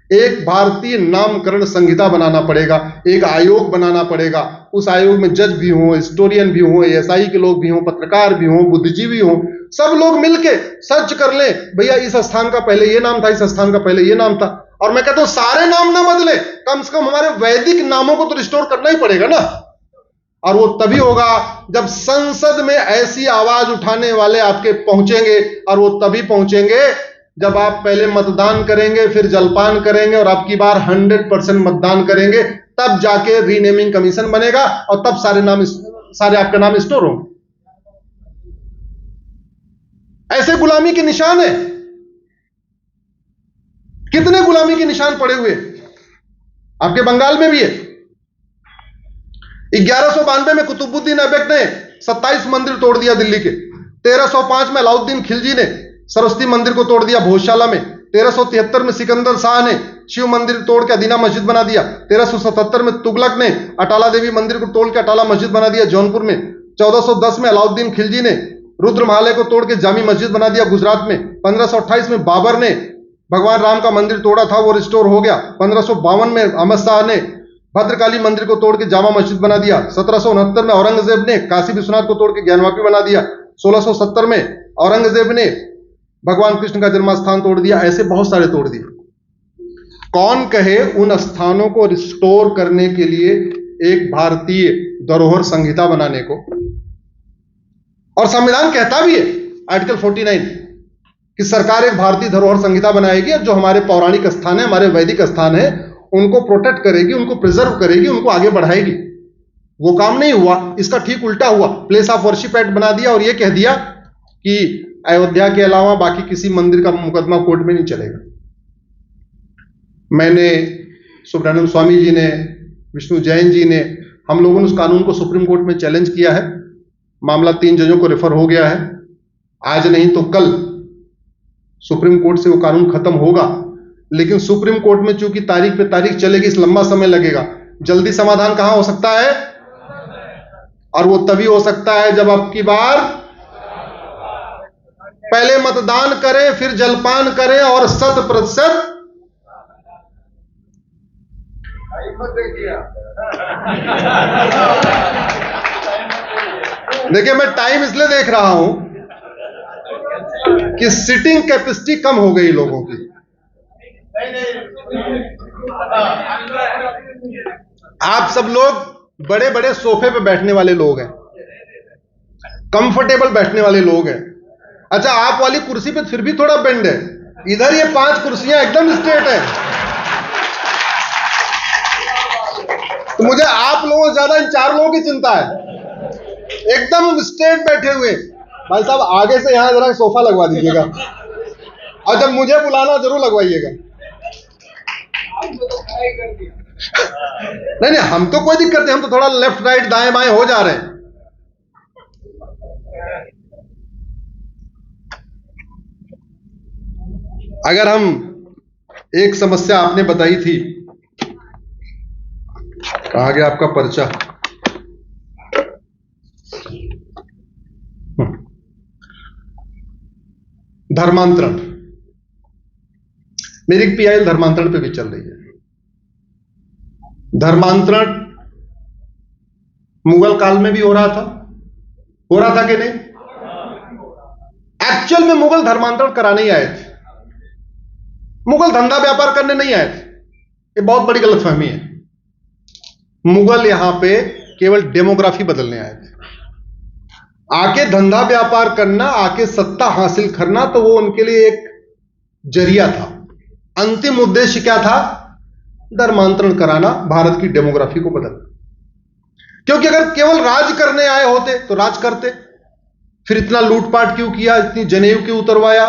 एक भारतीय नामकरण संहिता बनाना पड़ेगा, एक आयोग बनाना पड़ेगा। उस आयोग में जज भी हों, हिस्टोरियन भी हों, एएसआई के लोग भी हों, पत्रकार भी हों, बुद्धिजीवी हों, सब लोग मिलके सर्च कर लें भैया इस स्थान का पहले ये नाम था, इस स्थान का पहले ये नाम था। और मैं कहता हूं सारे नाम ना बदले, कम से कम हमारे वैदिक नामों को तो रिस्टोर करना ही पड़ेगा ना। और वो तभी होगा जब संसद में ऐसी आवाज उठाने वाले आपके पहुंचेंगे, और वो तभी पहुंचेंगे जब आप पहले मतदान करेंगे, फिर जलपान करेंगे, और अब की बार 100% मतदान करेंगे, तब जाके रीनेमिंग कमीशन बनेगा, और तब सारे आपका नाम स्टोर होंगे। ऐसे गुलामी के निशान है। कितने गुलामी के निशान पड़े हुए आपके बंगाल में भी है। 1192 में कुतुबुद्दीन ऐबक ने 27 मंदिर तोड़ दिया दिल्ली के। 1305 में अलाउद्दीन खिलजी ने सरस्वती मंदिर को तोड़ दिया भोजशाला में। 1373 में सिकंदर शाह ने शिव मंदिर तोड़ के अदीना मस्जिद बना दिया। 1377 में तुगलक ने अटाला देवी मंदिर को तोड़ के अटाला मस्जिद बना दिया जौनपुर में। 1410 में अलाउद्दीन खिलजी ने रुद्रमालय को तोड़ के जामी मस्जिद बना दिया गुजरात में। 1528 में बाबर ने भगवान राम का मंदिर तोड़ा था, वो रिस्टोर हो गया। 1552 में अहमद शाह ने भद्रकाली मंदिर को तोड़ के जामा मस्जिद बना दिया। 1769 में औरंगजेब ने काशी विश्वनाथ को तोड़ के ज्ञानवापी बना दिया। 1670 में औरंगजेब ने भगवान कृष्ण का जन्मस्थान तोड़ दिया। ऐसे बहुत सारे तोड़ दिए। कौन कहे उन स्थानों को रिस्टोर करने के लिए एक भारतीय धरोहर संहिता बनाने को। और संविधान कहता भी है आर्टिकल 49 कि सरकार एक भारतीय धरोहर संहिता बनाएगी, जो हमारे पौराणिक स्थान है, हमारे वैदिक स्थान है, उनको प्रोटेक्ट करेगी, उनको प्रिजर्व करेगी, उनको आगे बढ़ाएगी। वो काम नहीं हुआ, इसका ठीक उल्टा हुआ। प्लेस ऑफ वर्शिप एक्ट बना दिया और ये कह दिया कि अयोध्या के अलावा बाकी किसी मंदिर का मुकदमा कोर्ट में नहीं चलेगा। मैंने, सुब्रमण्यम स्वामी जी ने, विष्णु जैन जी ने, हम लोगों ने उस कानून को सुप्रीम कोर्ट में चैलेंज किया है। मामला 3 जजों को रेफर हो गया है। आज नहीं तो कल सुप्रीम कोर्ट से वो कानून खत्म होगा। लेकिन सुप्रीम कोर्ट में चूंकि तारीख पे तारीख चलेगी, इस लंबा समय लगेगा। जल्दी समाधान कहां हो सकता है? और वो तभी हो सकता है जब अब की बार पहले मतदान करें, फिर जलपान करें, और 100% देखिए, मैं टाइम इसलिए देख रहा हूं कि सिटिंग कैपेसिटी कम हो गई लोगों की। आप सब लोग बड़े बड़े सोफे पे बैठने वाले लोग हैं, कंफर्टेबल बैठने वाले लोग हैं। अच्छा, आप वाली कुर्सी पे फिर भी थोड़ा बेंड है। इधर ये 5 कुर्सियां एकदम स्ट्रेट है। तो मुझे आप लोगों से ज्यादा इन 4 लोगों की चिंता है, एकदम स्ट्रेट बैठे हुए। भाई साहब, आगे से यहां जरा सोफा लगवा दीजिएगा, और जब मुझे बुलाना जरूर लगवाइएगा। नहीं, हम तो कोई दिक्कत नहीं, हम तो थोड़ा लेफ्ट राइट दाएं बाएं हो जा रहे हैं। अगर हम, एक समस्या आपने बताई थी, कहा गया आपका पर्चा, धर्मांतरण। मेरी पीआईएल धर्मांतरण पे भी चल रही है। धर्मांतरण मुगल काल में भी हो रहा था कि नहीं? एक्चुअल में मुगल धर्मांतरण कराने ही आए थे, मुगल धंधा व्यापार करने नहीं आए थे। ये बहुत बड़ी गलतफहमी है। मुगल यहां पे केवल डेमोग्राफी बदलने आए थे। आके धंधा व्यापार करना, आके सत्ता हासिल करना, तो वो उनके लिए एक जरिया था। अंतिम उद्देश्य क्या था? धर्मांतरण कराना, भारत की डेमोग्राफी को बदलना। क्योंकि अगर केवल राज करने आए होते तो राज करते, फिर इतना लूटपाट क्यों किया, इतनी जनेऊ क्यों उतरवाया,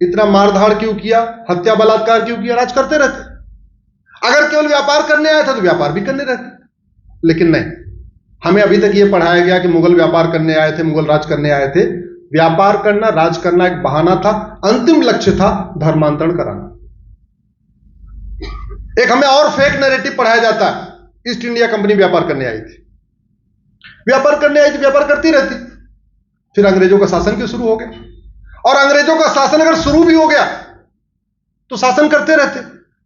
इतना मारधाड़ क्यों किया, हत्या बलात्कार क्यों किया? राज करते रहते। अगर केवल व्यापार करने आए थे तो व्यापार भी करने रहते। लेकिन नहीं, हमें अभी तक यह पढ़ाया गया कि मुगल व्यापार करने आए थे, मुगल राज करने आए थे। व्यापार करना, राज करना एक बहाना था, अंतिम लक्ष्य था धर्मांतरण कराना। एक हमें और फेक नैरेटिव पढ़ाया जाता है, ईस्ट इंडिया कंपनी व्यापार करने आई थी, व्यापार करने आई थी, व्यापार करती रहती। फिर अंग्रेजों का शासन क्यों शुरू हो गया? और अंग्रेजों का शासन अगर शुरू भी हो गया तो शासन करते रहते।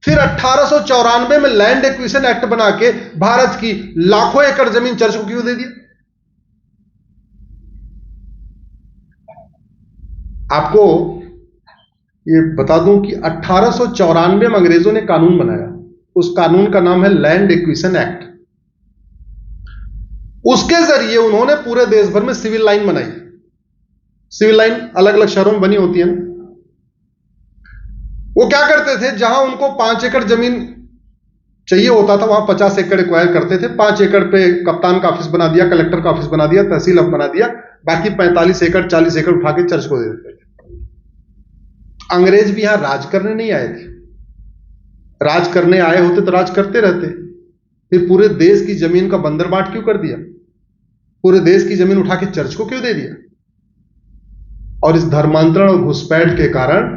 फिर 1894 में लैंड एक्विजिशन एक्ट बना के भारत की लाखों एकड़ जमीन चर्च को क्यों दे दिया? आपको ये बता दूं कि 1894 में अंग्रेजों ने कानून बनाया, उस कानून का नाम है लैंड एक्विजिशन एक्ट। उसके जरिए उन्होंने पूरे देश भर में सिविल लाइन बनाई। सिविल लाइन अलग अलग शहरों में बनी होती है ना। वो क्या करते थे, जहां उनको 5 एकड़ जमीन चाहिए होता था वहां 50 एकड़ एक्वायर करते थे। 5 एकड़ पे कप्तान का ऑफिस बना दिया, कलेक्टर का ऑफिस बना दिया, तहसील बना दिया, बाकी 45 एकड़ 40 एकड़ उठा के चर्च को दे देते थे। अंग्रेज भी यहां राज करने नहीं आए थे। राज करने आए होते तो राज करते रहते, फिर पूरे देश की जमीन का बंदरबाट क्यों कर दिया? पूरे देश की जमीन उठा के चर्च को क्यों दे दिया? और इस धर्मांतरण और घुसपैठ के कारण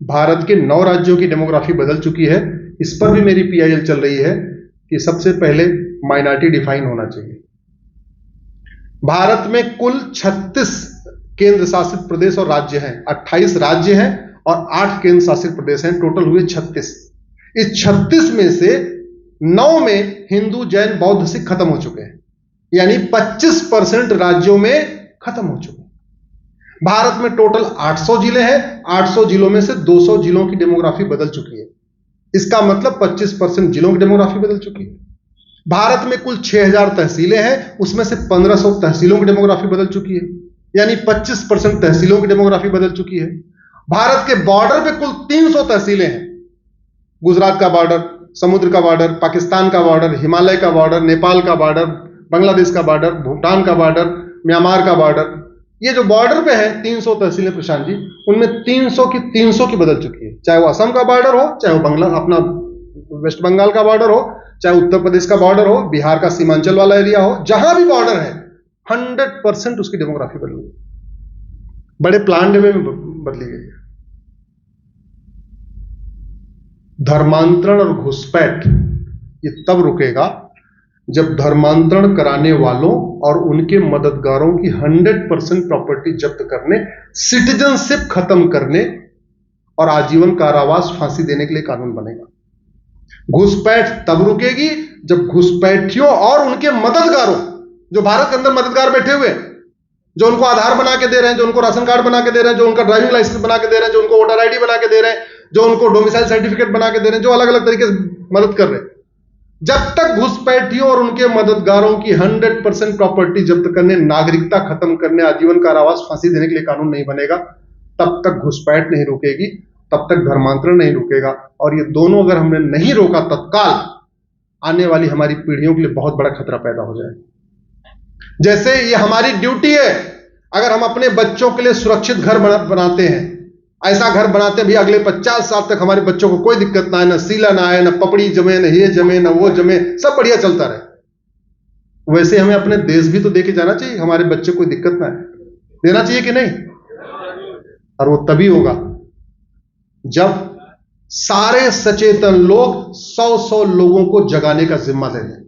भारत के 9 राज्यों की डेमोग्राफी बदल चुकी है। इस पर भी मेरी पीआईएल चल रही है कि सबसे पहले माइनॉरिटी डिफाइन होना चाहिए। भारत में कुल 36 केंद्र शासित प्रदेश और राज्य हैं। 28 राज्य हैं और 8 केंद्र शासित प्रदेश हैं। टोटल हुए 36। इस 36 में से 9 में हिंदू, जैन, बौद्ध, सिख खत्म हो चुके हैं, यानी 25% राज्यों में खत्म हो चुके हैं। भारत में टोटल 800 जिले हैं। 800 जिलों में से 200 जिलों की डेमोग्राफी बदल चुकी है। इसका मतलब 25% जिलों की डेमोग्राफी बदल चुकी है। भारत में कुल 6000 तहसीलें हैं, उसमें से 1500 तहसीलों की डेमोग्राफी बदल चुकी है, यानी 25% तहसीलों की डेमोग्राफी बदल चुकी है। भारत के बॉर्डर पे कुल 300 तहसीलें हैं। गुजरात का बॉर्डर, समुद्र का बॉर्डर, पाकिस्तान का बॉर्डर, हिमालय का बॉर्डर, नेपाल का बॉर्डर, बांग्लादेश का बॉर्डर, भूटान का बॉर्डर, म्यांमार का बॉर्डर, ये जो बॉर्डर पे है 300 तहसीलें प्रशांत जी, उनमें 300 की बदल चुकी है। चाहे वो असम का बॉर्डर हो, चाहे वो अपना वेस्ट बंगाल का बॉर्डर हो, चाहे उत्तर प्रदेश का बॉर्डर हो, बिहार का सीमांचल वाला एरिया हो, जहां भी बॉर्डर है 100% उसकी डेमोग्राफी बदली, बड़े प्लान्ड वे में बदली गई है। धर्मांतरण और घुसपैठ ये तब रुकेगा जब धर्मांतरण कराने वालों और उनके मददगारों की 100% प्रॉपर्टी जब्त करने, सिटीजनशिप खत्म करने और आजीवन कारावास, फांसी देने के लिए कानून बनेगा। घुसपैठ तब रुकेगी जब घुसपैठियों और उनके मददगारों, जो भारत के अंदर मददगार बैठे हुए, जो उनको आधार बना के दे रहे हैं, जो उनको राशन कार्ड बना के दे रहे हैं, जो उनका ड्राइविंग लाइसेंस बना के दे रहे हैं, जो उनको वोटर आईडी बना के दे रहे हैं, जो उनको डोमिसाइल सर्टिफिकेट बना के दे रहे हैं, जो अलग अलग तरीके से मदद कर रहे हैं, जब तक घुसपैठियों और उनके मददगारों की 100% प्रॉपर्टी जब्त करने, नागरिकता खत्म करने, आजीवन कारावास, फांसी देने के लिए कानून नहीं बनेगा, तब तक घुसपैठ नहीं रुकेगी, तब तक धर्मांतरण नहीं रुकेगा। और ये दोनों अगर हमने नहीं रोका तत्काल, आने वाली हमारी पीढ़ियों के लिए बहुत बड़ा खतरा पैदा हो जाएगा। जैसे ये हमारी ड्यूटी है, अगर हम अपने बच्चों के लिए सुरक्षित घर बनाते हैं, ऐसा घर बनाते भी अगले 50 साल तक हमारे बच्चों को कोई दिक्कत ना आए, ना सीला ना आए, ना पपड़ी जमे, ना ये जमे, ना वो जमे, सब बढ़िया चलता रहे, वैसे हमें अपने देश भी तो देके जाना चाहिए, हमारे बच्चे को कोई दिक्कत ना आए। देना चाहिए कि नहीं? और वो तभी होगा जब सारे सचेतन लोग 100 लोगों को जगाने का जिम्मा ले लें।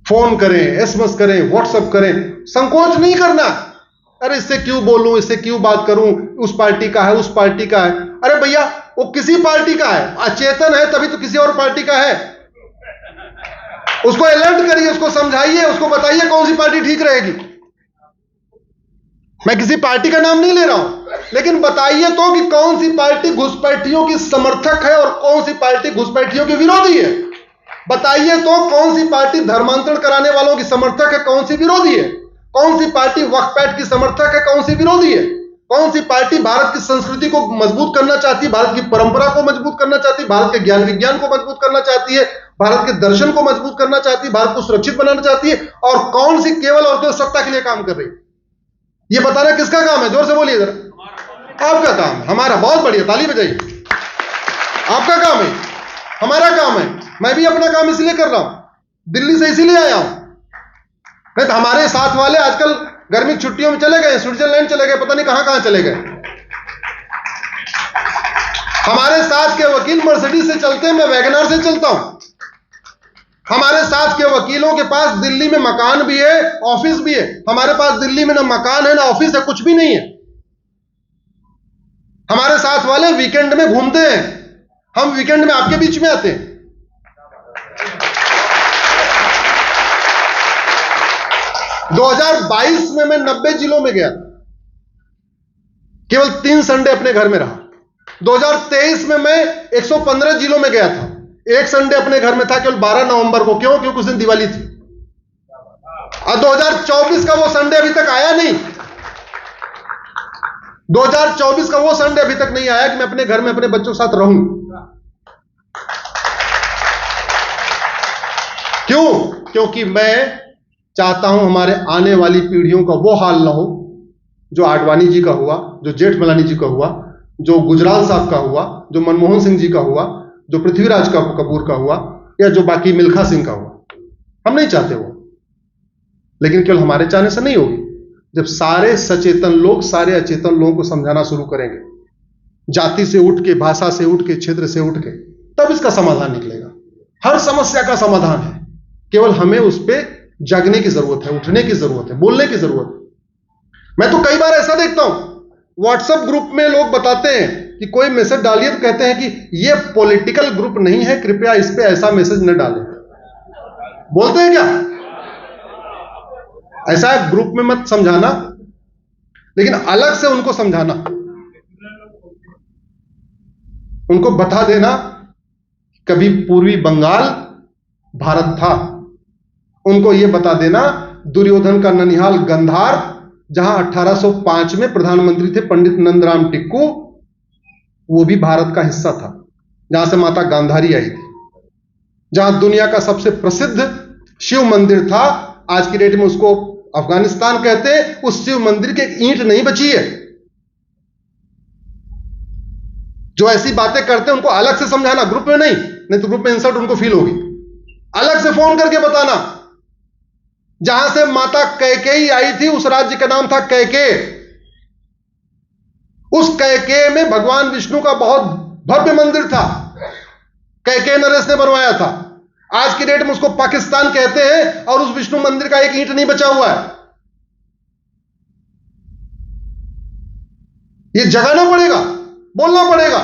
फोन करें, एसएमएस करें, व्हाट्सएप करें, संकोच नहीं करना। अरे इससे क्यों बोलूं, इससे क्यों बात करूं, उस पार्टी का है, उस पार्टी का है। अरे भैया वो किसी पार्टी का है, अचेतन है तभी तो किसी और पार्टी का है। उसको अलर्ट करिए, उसको समझाइए, उसको बताइए कौन सी पार्टी ठीक रहेगी। मैं किसी पार्टी का नाम नहीं ले रहा हूं, लेकिन बताइए तो कि कौन सी पार्टी घुसपैठियों की समर्थक है और कौन सी पार्टी घुसपैठियों की विरोधी है। बताइए तो कौन सी पार्टी धर्मांतरण कराने वालों की समर्थक है, कौन सी विरोधी है। कौन सी पार्टी वक्फ पैठ की समर्थक है, कौन सी विरोधी है। कौन सी पार्टी भारत की संस्कृति को मजबूत करना चाहती है, भारत की परंपरा को मजबूत करना चाहती है, भारत के ज्ञान विज्ञान को मजबूत करना चाहती है, भारत के दर्शन को मजबूत करना चाहती है, भारत को सुरक्षित बनाना चाहती है, और कौन सी केवल और केवल सत्ता के लिए काम कर रही है। ये बताना किसका काम है? जोर से बोलिए जरा। आपका काम, हमारा। बहुत बढ़िया, ताली बजाइए। आपका काम है, हमारा काम है। मैं भी अपना काम इसलिए कर रहा हूं, दिल्ली से इसीलिए आया हूं। नहीं तो हमारे साथ वाले आजकल गर्मी की छुट्टियों में चले गए, स्विट्जरलैंड चले गए, पता नहीं कहां कहां चले गए। हमारे साथ के वकील मर्सिडीज से चलते हैं, मैं वैगनआर से चलता हूं। हमारे साथ के वकीलों के पास दिल्ली में मकान भी है, ऑफिस भी है। हमारे पास दिल्ली में ना मकान है, ना ऑफिस है, कुछ भी नहीं है। हमारे साथ वाले वीकेंड में घूमते हैं, हम वीकेंड में आपके बीच में आते हैं। 2022 में मैं 90 जिलों में गया, केवल 3 संडे अपने घर में रहा। 2023 में मैं 115 जिलों में गया था, एक संडे अपने घर में था केवल 12 नवंबर को। क्यों? क्योंकि उस दिन दिवाली थी। और 2024 का वो संडे अभी तक आया नहीं। 2024 का वो संडे अभी तक नहीं आया कि मैं अपने घर में अपने बच्चों के साथ रहूं। क्यों? क्योंकि मैं चाहता हूं हमारे आने वाली पीढ़ियों का वो हाल ना हो जो आडवाणी जी का हुआ, जो जेठमलानी जी का हुआ, जो गुजराल साहब का हुआ, जो मनमोहन सिंह जी का हुआ, जो पृथ्वीराज कपूर का हुआ, या जो बाकी मिल्खा सिंह का हुआ। हम नहीं चाहते वो। लेकिन केवल हमारे चाहने से नहीं होगी। जब सारे सचेतन लोग सारे अचेतन लोगों को समझाना शुरू करेंगे, जाति से उठ के, भाषा से उठ के, क्षेत्र से उठ के, तब इसका समाधान निकलेगा। हर समस्या का समाधान है, केवल हमें उस पर जागने की जरूरत है, उठने की जरूरत है, बोलने की जरूरत है। मैं तो कई बार ऐसा देखता हूं, व्हाट्सएप ग्रुप में लोग बताते हैं कि कोई मैसेज डालिए तो कहते हैं कि ये पॉलिटिकल ग्रुप नहीं है, कृपया इस पे ऐसा मैसेज न डालें। बोलते हैं क्या? ऐसा ग्रुप में मत समझाना, लेकिन अलग से उनको समझाना, उनको बता देना कभी पूर्वी बंगाल भारत था। उनको यह बता देना दुर्योधन का ननिहाल गंधार, जहां 1805 में प्रधानमंत्री थे पंडित नंदराम टिक्कू, वो भी भारत का हिस्सा था, जहां से माता गांधारी आई थी। जहां दुनिया का सबसे प्रसिद्ध शिव मंदिर था, आज की डेट में उसको अफगानिस्तान कहते हैं, उस शिव मंदिर की एक ईंट नहीं बची है। जो ऐसी बातें करते हैं उनको अलग से समझाना, ग्रुप में नहीं तो ग्रुप में इंसल्ट उनको फील होगी। अलग से फोन करके बताना, जहां से माता कैकेयी आई थी उस राज्य का नाम था कैकेय। उस कैकेय में भगवान विष्णु का बहुत भव्य मंदिर था, कैकेय नरेश ने बनवाया था। आज की डेट में उसको पाकिस्तान कहते हैं और उस विष्णु मंदिर का एक ईंट नहीं बचा हुआ है। ये जगाना पड़ेगा, बोलना पड़ेगा।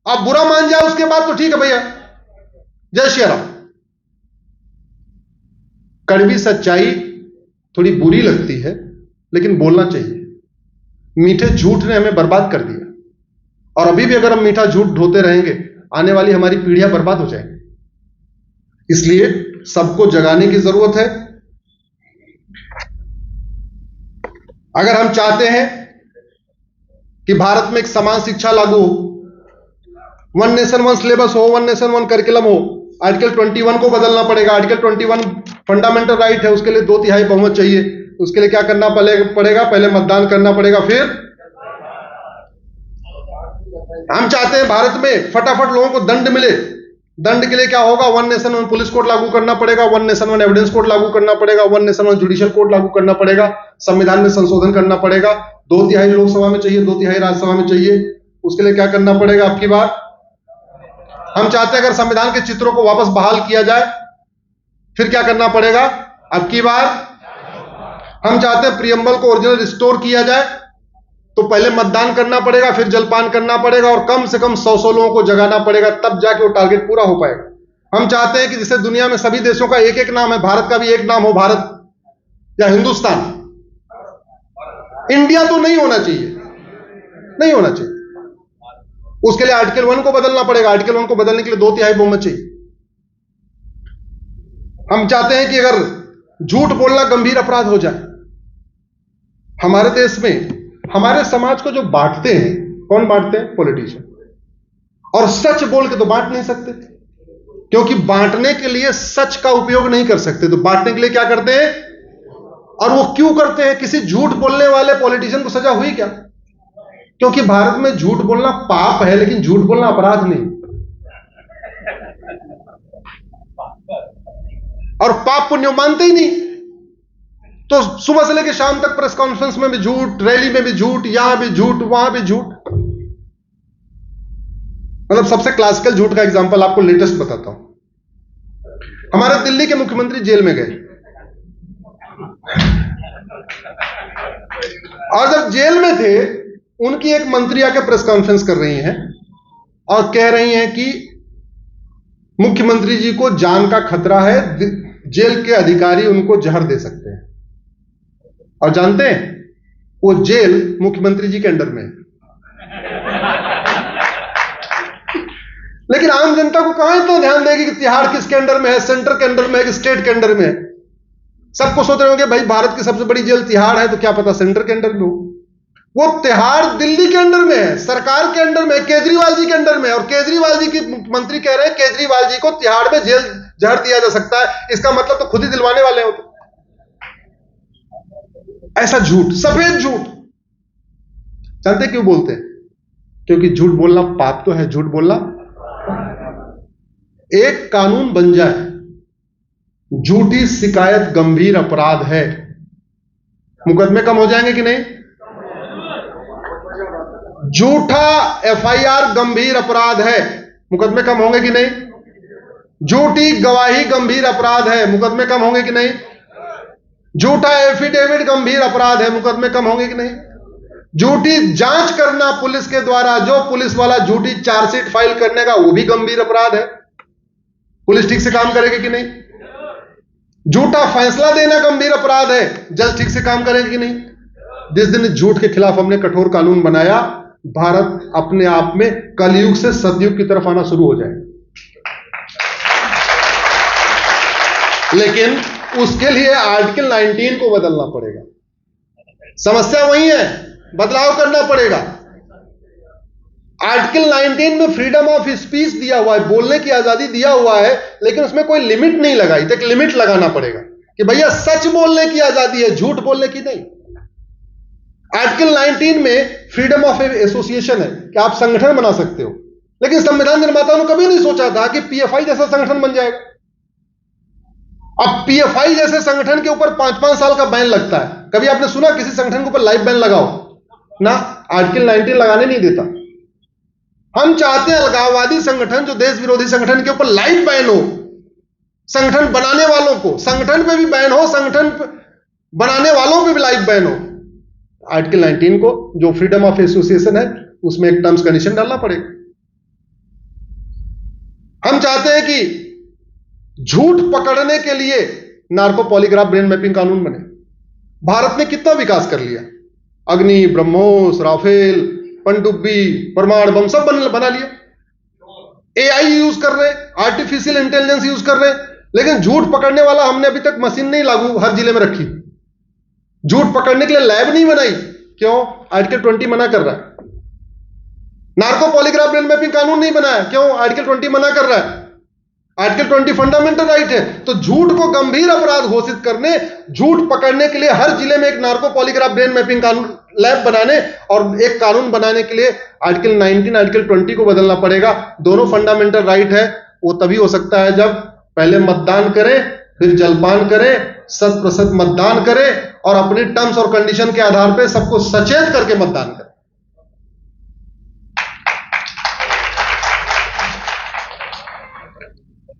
आप बुरा मान जाए उसके बाद तो ठीक है भैया, जय श्री राम। कड़वी सच्चाई थोड़ी बुरी लगती है, लेकिन बोलना चाहिए। मीठे झूठ ने हमें बर्बाद कर दिया, और अभी भी अगर हम मीठा झूठ ढोते रहेंगे, आने वाली हमारी पीढ़ियां बर्बाद हो जाएंगी। इसलिए सबको जगाने की जरूरत है। अगर हम चाहते हैं कि भारत में एक समान शिक्षा लागू हो, वन नेशन वन सिलेबस हो, वन नेशन वन करिकुलम हो, आर्टिकल 21 को बदलना पड़ेगा। आर्टिकल 21 फंडामेंटल राइट है, उसके लिए 2/3 बहुमत चाहिए। उसके लिए क्या करना पड़ेगा? पहले मतदान करना पड़ेगा, फिर हम चाहते हैं भारत में फटाफट लोगों को दंड मिले। दंड के लिए क्या होगा? One nation one police code लागू करना पड़ेगा, one nation one evidence code लागू करना पड़ेगा, one nation one judicial code लागू करना पड़ेगा, संविधान में संशोधन करना पड़ेगा। 2/3 लोकसभा में चाहिए, 2/3 राज्यसभा में चाहिए। उसके लिए क्या करना पड़ेगा? अब की बार हम चाहते हैं अगर संविधान के चित्रों को वापस बहाल किया जाए, फिर क्या करना पड़ेगा? अब की बार हम चाहते हैं प्रियम्बल को ओरिजिनल रिस्टोर किया जाए, तो पहले मतदान करना पड़ेगा, फिर जलपान करना पड़ेगा, और कम से कम 100 लोगों को जगाना पड़ेगा, तब जाके वो टारगेट पूरा हो पाएगा। हम चाहते हैं कि जैसे दुनिया में सभी देशों का एक एक नाम है, भारत का भी एक नाम हो, भारत या हिंदुस्तान। इंडिया तो नहीं होना चाहिए, नहीं होना चाहिए। उसके लिए आर्टिकल 1 को बदलना पड़ेगा। आर्टिकल 1 को बदलने के लिए 2/3 बहुमत चाहिए। हम चाहते हैं कि अगर झूठ बोलना गंभीर अपराध हो जाए। हमारे देश में हमारे समाज को जो बांटते हैं, कौन बांटते हैं? पॉलिटिशियन। और सच बोल के तो बांट नहीं सकते, क्योंकि बांटने के लिए सच का उपयोग नहीं कर सकते, तो बांटने के लिए क्या करते हैं? और वो क्यों करते हैं? किसी झूठ बोलने वाले पॉलिटिशियन को सजा हुई क्या? क्योंकि भारत में झूठ बोलना पाप है, लेकिन झूठ बोलना अपराध नहीं। और पाप पुण्य मानते ही नहीं, तो सुबह से लेकर शाम तक प्रेस कॉन्फ्रेंस में भी झूठ, रैली में भी झूठ, यहां भी झूठ, वहां भी झूठ। मतलब सबसे क्लासिकल झूठ का एग्जांपल आपको लेटेस्ट बताता हूं। हमारे दिल्ली के मुख्यमंत्री जेल में गए, और जब जेल में थे, उनकी एक मंत्री आके प्रेस कॉन्फ्रेंस कर रही हैं और कह रही हैं कि मुख्यमंत्री जी को जान का खतरा है, जेल के अधिकारी उनको जहर दे सकते हैं। और जानते हैं, वो जेल मुख्यमंत्री जी के अंडर में है। लेकिन आम जनता को कहां इतना ध्यान देगी कि तिहाड़ किसके अंडर में है, सेंटर के अंडर में है कि स्टेट के अंडर में है? सबको सोच रहे होंगे भाई भारत की सबसे बड़ी जेल तिहाड़ है, तो क्या पता सेंटर के अंडर में हो। वो तिहाड़ दिल्ली के अंडर में है, सरकार के अंडर में, केजरीवाल जी के अंडर में, और केजरीवाल जी की मंत्री कह रहे हैं केजरीवाल जी को तिहाड़ में जेल जहर दिया जा सकता है। इसका मतलब तो खुद ही दिलवाने वाले हो। ऐसा झूठ, सफेद झूठ। जानते क्यों बोलते हैं? क्योंकि झूठ बोलना पाप तो है। झूठ बोलना, एक कानून बन जाए, झूठी शिकायत गंभीर अपराध है, मुकदमे कम हो जाएंगे कि नहीं? झूठा एफआईआर गंभीर अपराध है, मुकदमे कम होंगे कि नहीं? झूठी गवाही गंभीर अपराध है, मुकदमे कम होंगे कि नहीं? झूठा एफिडेविट गंभीर अपराध है, मुकदमे कम होंगे कि नहीं? झूठी जांच करना पुलिस के द्वारा, जो पुलिस वाला झूठी चार्जशीट फाइल करने का, वो भी गंभीर अपराध है। पुलिस ठीक से काम करेगी कि नहीं? झूठा फैसला देना गंभीर अपराध है, जज ठीक से काम करेगी कि नहीं? जिस दिन झूठ के खिलाफ हमने कठोर कानून बनाया, भारत अपने आप में कलयुग से सतयुग की तरफ आना शुरू हो जाए। लेकिन उसके लिए आर्टिकल 19 को बदलना पड़ेगा। समस्या वही है, बदलाव करना पड़ेगा। आर्टिकल 19 में फ्रीडम ऑफ स्पीच दिया हुआ है, बोलने की आजादी दिया हुआ है, लेकिन उसमें कोई लिमिट नहीं लगाई। तो एक लिमिट लगाना पड़ेगा कि भैया सच बोलने की आजादी है, झूठ बोलने की नहीं। आर्टिकल 19 में फ्रीडम ऑफ एसोसिएशन है कि आप संगठन बना सकते हो, लेकिन संविधान निर्माताओं ने कभी नहीं सोचा था कि पीएफआई जैसा संगठन बन जाएगा। अब पीएफआई जैसे संगठन के ऊपर 5-5 साल का बैन लगता है। कभी आपने सुना किसी संगठन के ऊपर लाइफ बैन लगाओ? ना, आर्टिकल 19 लगाने नहीं देता। हम चाहते हैं अलगाववादी संगठन, जो देश विरोधी संगठन के ऊपर लाइफ बैन हो, संगठन बनाने वालों को, संगठन पे भी बैन हो, संगठन बनाने वालों पे भी लाइफ बैन हो। आर्टिकल 19 को, जो फ्रीडम ऑफ एसोसिएशन है, उसमें एक टर्म्स कंडीशन डालना पड़ेगा। हम चाहते हैं कि झूठ पकड़ने के लिए नार्को पॉलीग्राफ ब्रेन मैपिंग कानून बने। भारत ने कितना विकास कर लिया, अग्नि, ब्रह्मोस, राफेल, पनडुब्बी, परमाणु बम सब बना लिया। एआई यूज कर रहे, आर्टिफिशियल इंटेलिजेंस यूज कर रहे, लेकिन झूठ पकड़ने वाला हमने अभी तक मशीन नहीं लागू हर जिले में रखी। झूठ पकड़ने के लिए लैब नहीं बनाई। क्यों? आर्टिकल 20 मना कर रहा है। नार्को पॉलीग्राफ ब्रेन मैपिंग कानून नहीं बनाया। क्यों? आर्टिकल 20 मना कर रहा है। आर्टिकल 20 फंडामेंटल राइट है। तो झूठ को गंभीर अपराध घोषित करने, झूठ पकड़ने के लिए हर जिले में एक नार्को पॉलीग्राफ ब्रेन मैपिंग कानून लैब बनाने और एक कानून बनाने के लिए आर्टिकल 19, आर्टिकल 20 को बदलना पड़ेगा। दोनों फंडामेंटल राइट है। वो तभी हो सकता है जब पहले मतदान करें, फिर जलपान करें, 100% मतदान करें और अपनी टर्म्स और कंडीशन के आधार पर सबको सचेत करके मतदान करें।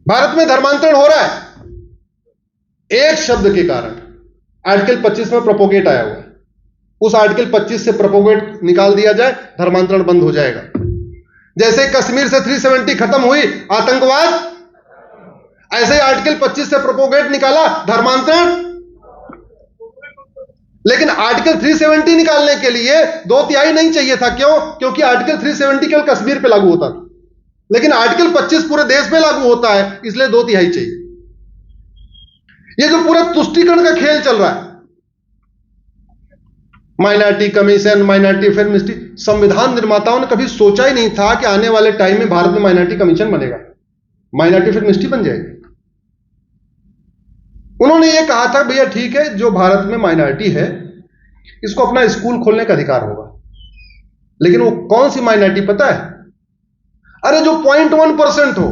भारत में धर्मांतरण हो रहा है एक शब्द के कारण। आर्टिकल 25 में प्रोपोगेट आया हुआ है। उस आर्टिकल 25 से प्रोपोगेट निकाल दिया जाए, धर्मांतरण बंद हो जाएगा। जैसे कश्मीर से 370 खत्म हुई आतंकवाद, ऐसे ही आर्टिकल 25 से प्रोपोगेट निकाला, धर्मांतरण। लेकिन आर्टिकल 370 निकालने के लिए 2/3 नहीं चाहिए था। क्यों? क्योंकि आर्टिकल 370 केवल कश्मीर पे लागू होता था, लेकिन आर्टिकल 25 पूरे देश में लागू होता है, इसलिए 2/3 चाहिए। ये जो पूरा तुष्टीकरण का खेल चल रहा है, minority commission, minority affair ministry, संविधान निर्माताओं ने कभी सोचा ही नहीं था कि आने वाले टाइम में भारत में माइनॉरिटी कमीशन बनेगा, माइनॉरिटी अफेयर मिनिस्ट्री बन जाएगी। उन्होंने ये कहा था भैया ठीक है, जो भारत में माइनॉरिटी है इसको अपना स्कूल खोलने का अधिकार होगा। लेकिन वो कौन सी माइनॉरिटी पता है? अरे जो 0.1% हो।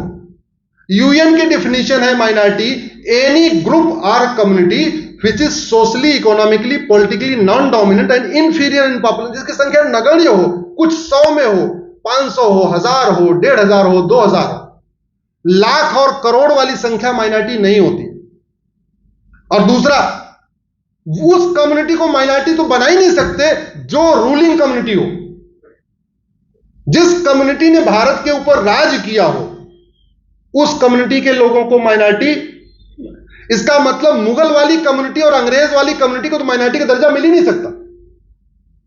यूएन की डिफिनीशन है माइनॉरिटी, एनी ग्रुप और community which is socially, economically, politically non dominant and inferior in population, जिसकी संख्या नगण्य हो, कुछ 100 में हो, 500 हो, 1000 हो, 1500 हो, 2000 हो। लाख और करोड़ वाली संख्या माइनॉरिटी नहीं होती। और दूसरा, उस कम्युनिटी को माइनॉरिटी तो बना ही नहीं सकते जो रूलिंग कम्युनिटी हो। जिस कम्युनिटी ने भारत के ऊपर राज किया हो, उस कम्युनिटी के लोगों को माइनॉरिटी, इसका मतलब मुगल वाली कम्युनिटी और अंग्रेज वाली कम्युनिटी को तो माइनॉरिटी का दर्जा मिल ही नहीं सकता।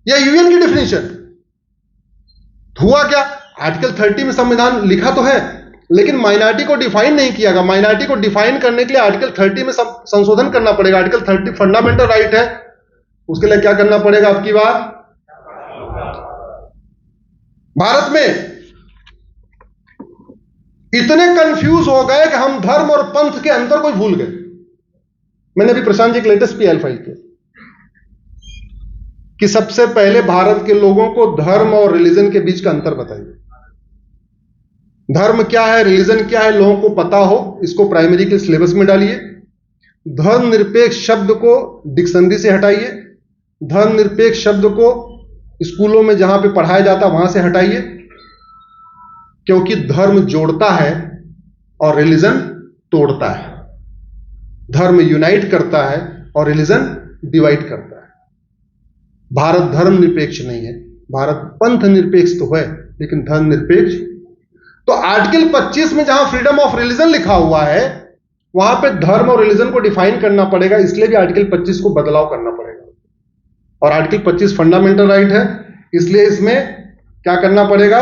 यह यूएन की डिफिनीशन। हुआ क्या? आर्टिकल 30 में संविधान लिखा तो है लेकिन माइनॉरिटी को डिफाइन नहीं किया गया। माइनॉरिटी को डिफाइन करने के लिए आर्टिकल 30 में संशोधन करना पड़ेगा। आर्टिकल 30 फंडामेंटल राइट है, उसके लिए क्या करना पड़ेगा आपकी बात। भारत में इतने कंफ्यूज हो गए कि हम धर्म और पंथ के अंतर को भूल गए। मैंने अभी प्रशांत जी एक लेटेस्ट पीआई फाइल किया कि सबसे पहले भारत के लोगों को धर्म और रिलीजन के बीच का अंतर बताइए। धर्म क्या है, रिलीजन क्या है, लोगों को पता हो, इसको प्राइमरी के सिलेबस में डालिए। धर्मनिरपेक्ष शब्द को डिक्शनरी से हटाइए। धर्मनिरपेक्ष शब्द को स्कूलों में जहां पे पढ़ाया जाता वहां से हटाइए, क्योंकि धर्म जोड़ता है और रिलीजन तोड़ता है। धर्म यूनाइट करता है और रिलीजन डिवाइड करता है। भारत धर्म निरपेक्ष नहीं है, भारत पंथ निरपेक्ष तो है लेकिन धर्म निरपेक्ष। तो आर्टिकल 25 में जहां फ्रीडम ऑफ रिलीजन लिखा हुआ है वहां पे धर्म और रिलीजन को डिफाइन करना पड़ेगा, इसलिए भी आर्टिकल 25 को बदलाव करना पड़ेगा। और आर्टिकल 25 फंडामेंटल राइट है, इसलिए इसमें क्या करना पड़ेगा।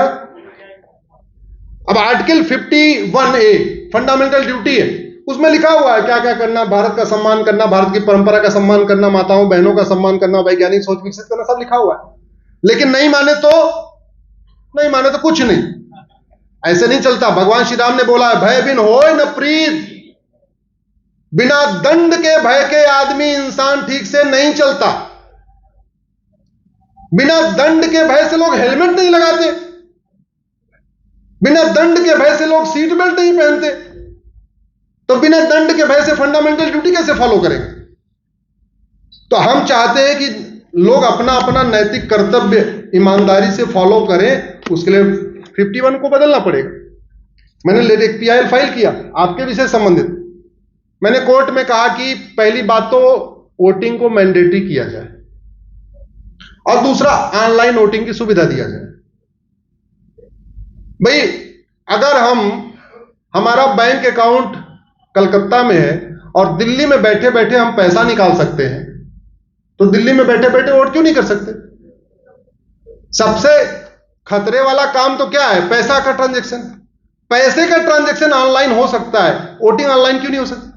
अब आर्टिकल 51A फंडामेंटल ड्यूटी है, उसमें लिखा हुआ है क्या क्या करना। भारत का सम्मान करना, भारत की परंपरा का सम्मान करना, माताओं बहनों का सम्मान करना, वैज्ञानिक सोच विकसित करना, सब लिखा हुआ है। लेकिन नहीं माने तो कुछ नहीं, ऐसे नहीं चलता। भगवान श्री राम ने बोला है, भय बिन होय न प्रीत। बिना दंड के भय के आदमी इंसान ठीक से नहीं चलता। बिना दंड के भय से लोग हेलमेट नहीं लगाते, बिना दंड के भय से लोग सीट बेल्ट नहीं पहनते, तो बिना दंड के भय से फंडामेंटल ड्यूटी कैसे फॉलो करेंगे। तो हम चाहते हैं कि लोग अपना अपना नैतिक कर्तव्य ईमानदारी से फॉलो करें, उसके लिए 51 को बदलना पड़ेगा। मैंने एक पीआईएल फाइल किया आपके विषय संबंधित। मैंने कोर्ट में कहा कि पहली बात तो वोटिंग को मैंडेटरी किया जाए और दूसरा ऑनलाइन वोटिंग की सुविधा दिया जाए। भाई अगर हमारा बैंक अकाउंट कलकत्ता में है और दिल्ली में बैठे बैठे हम पैसा निकाल सकते हैं, तो दिल्ली में बैठे बैठे वोट क्यों नहीं कर सकते। सबसे खतरे वाला काम तो क्या है, पैसा का ट्रांजैक्शन। पैसे का ट्रांजैक्शन ऑनलाइन हो सकता है, वोटिंग ऑनलाइन क्यों नहीं हो सकता।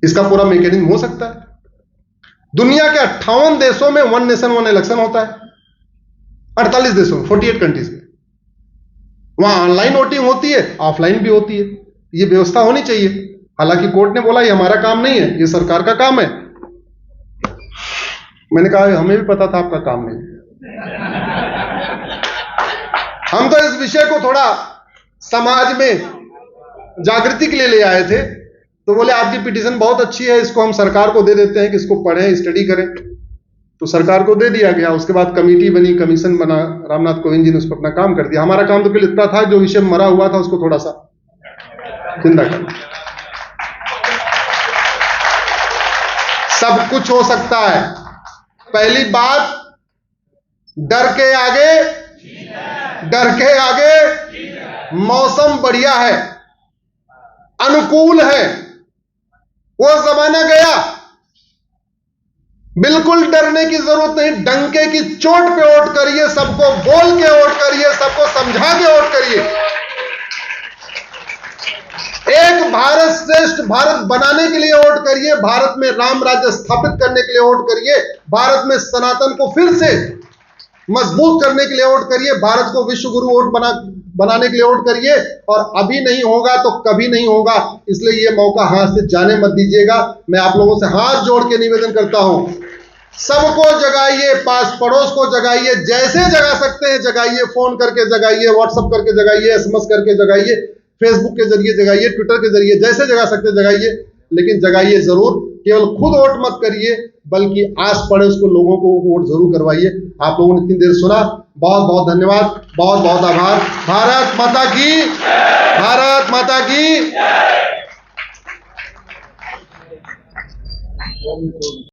इसका पूरा मैकेनिज्म हो सकता है। दुनिया के 58 देशों में वन नेशन वन इलेक्शन होता है, 48 देशों में, 48 कंट्रीज में। वहां ऑनलाइन वोटिंग होती है, ऑफलाइन भी होती है। ये व्यवस्था होनी चाहिए। हालांकि कोर्ट ने बोला ये हमारा काम नहीं है, ये सरकार का काम है। मैंने कहा हमें भी पता था आपका काम नहीं है। हम तो इस विषय को थोड़ा समाज में जागृति के लिए ले आए थे। तो बोले आपकी पिटीशन बहुत अच्छी है, इसको हम सरकार को दे देते हैं कि इसको पढ़ें, स्टडी करें। तो सरकार को दे दिया गया। उसके बाद कमेटी बनी, कमीशन बना, रामनाथ कोविंद जी ने उस पर अपना काम कर दिया। हमारा काम तो केवल इतना था, जो विषय मरा हुआ था उसको थोड़ा सा जिंदा करना। सब कुछ हो सकता है। पहली बात, डर के आगे मौसम बढ़िया है, अनुकूल है। वो जमाना गया, बिल्कुल डरने की जरूरत नहीं। डंके की चोट पे वोट करिए, सबको बोल के वोट करिए, सबको समझा के वोट करिए। एक भारत श्रेष्ठ भारत बनाने के लिए वोट करिए, भारत में राम राज्य स्थापित करने के लिए वोट करिए, भारत में सनातन को फिर से मजबूत करने के लिए वोट करिए, भारत को विश्व गुरु वोट बनाने के लिए वोट करिए। और अभी नहीं होगा तो कभी नहीं होगा, इसलिए ये मौका हाथ से जाने मत दीजिएगा। मैं आप लोगों से हाथ जोड़ के निवेदन करता हूं, सबको जगाइए, पास पड़ोस को जगाइए, जैसे जगा सकते हैं जगाइए। फोन करके जगाइए, व्हाट्सएप करके जगाइए, एसएमएस करके जगाइए, फेसबुक के जरिए जगाइए, ट्विटर के जरिए, जैसे जगा सकते जगाइए, लेकिन जगाइए जरूर। केवल खुद वोट मत करिए, बल्कि आस पड़ोस को लोगों को वोट जरूर करवाइए। आप लोगों ने इतनी देर सुना, बहुत बहुत धन्यवाद, बहुत बहुत आभार। भारत माता की, भारत माता की।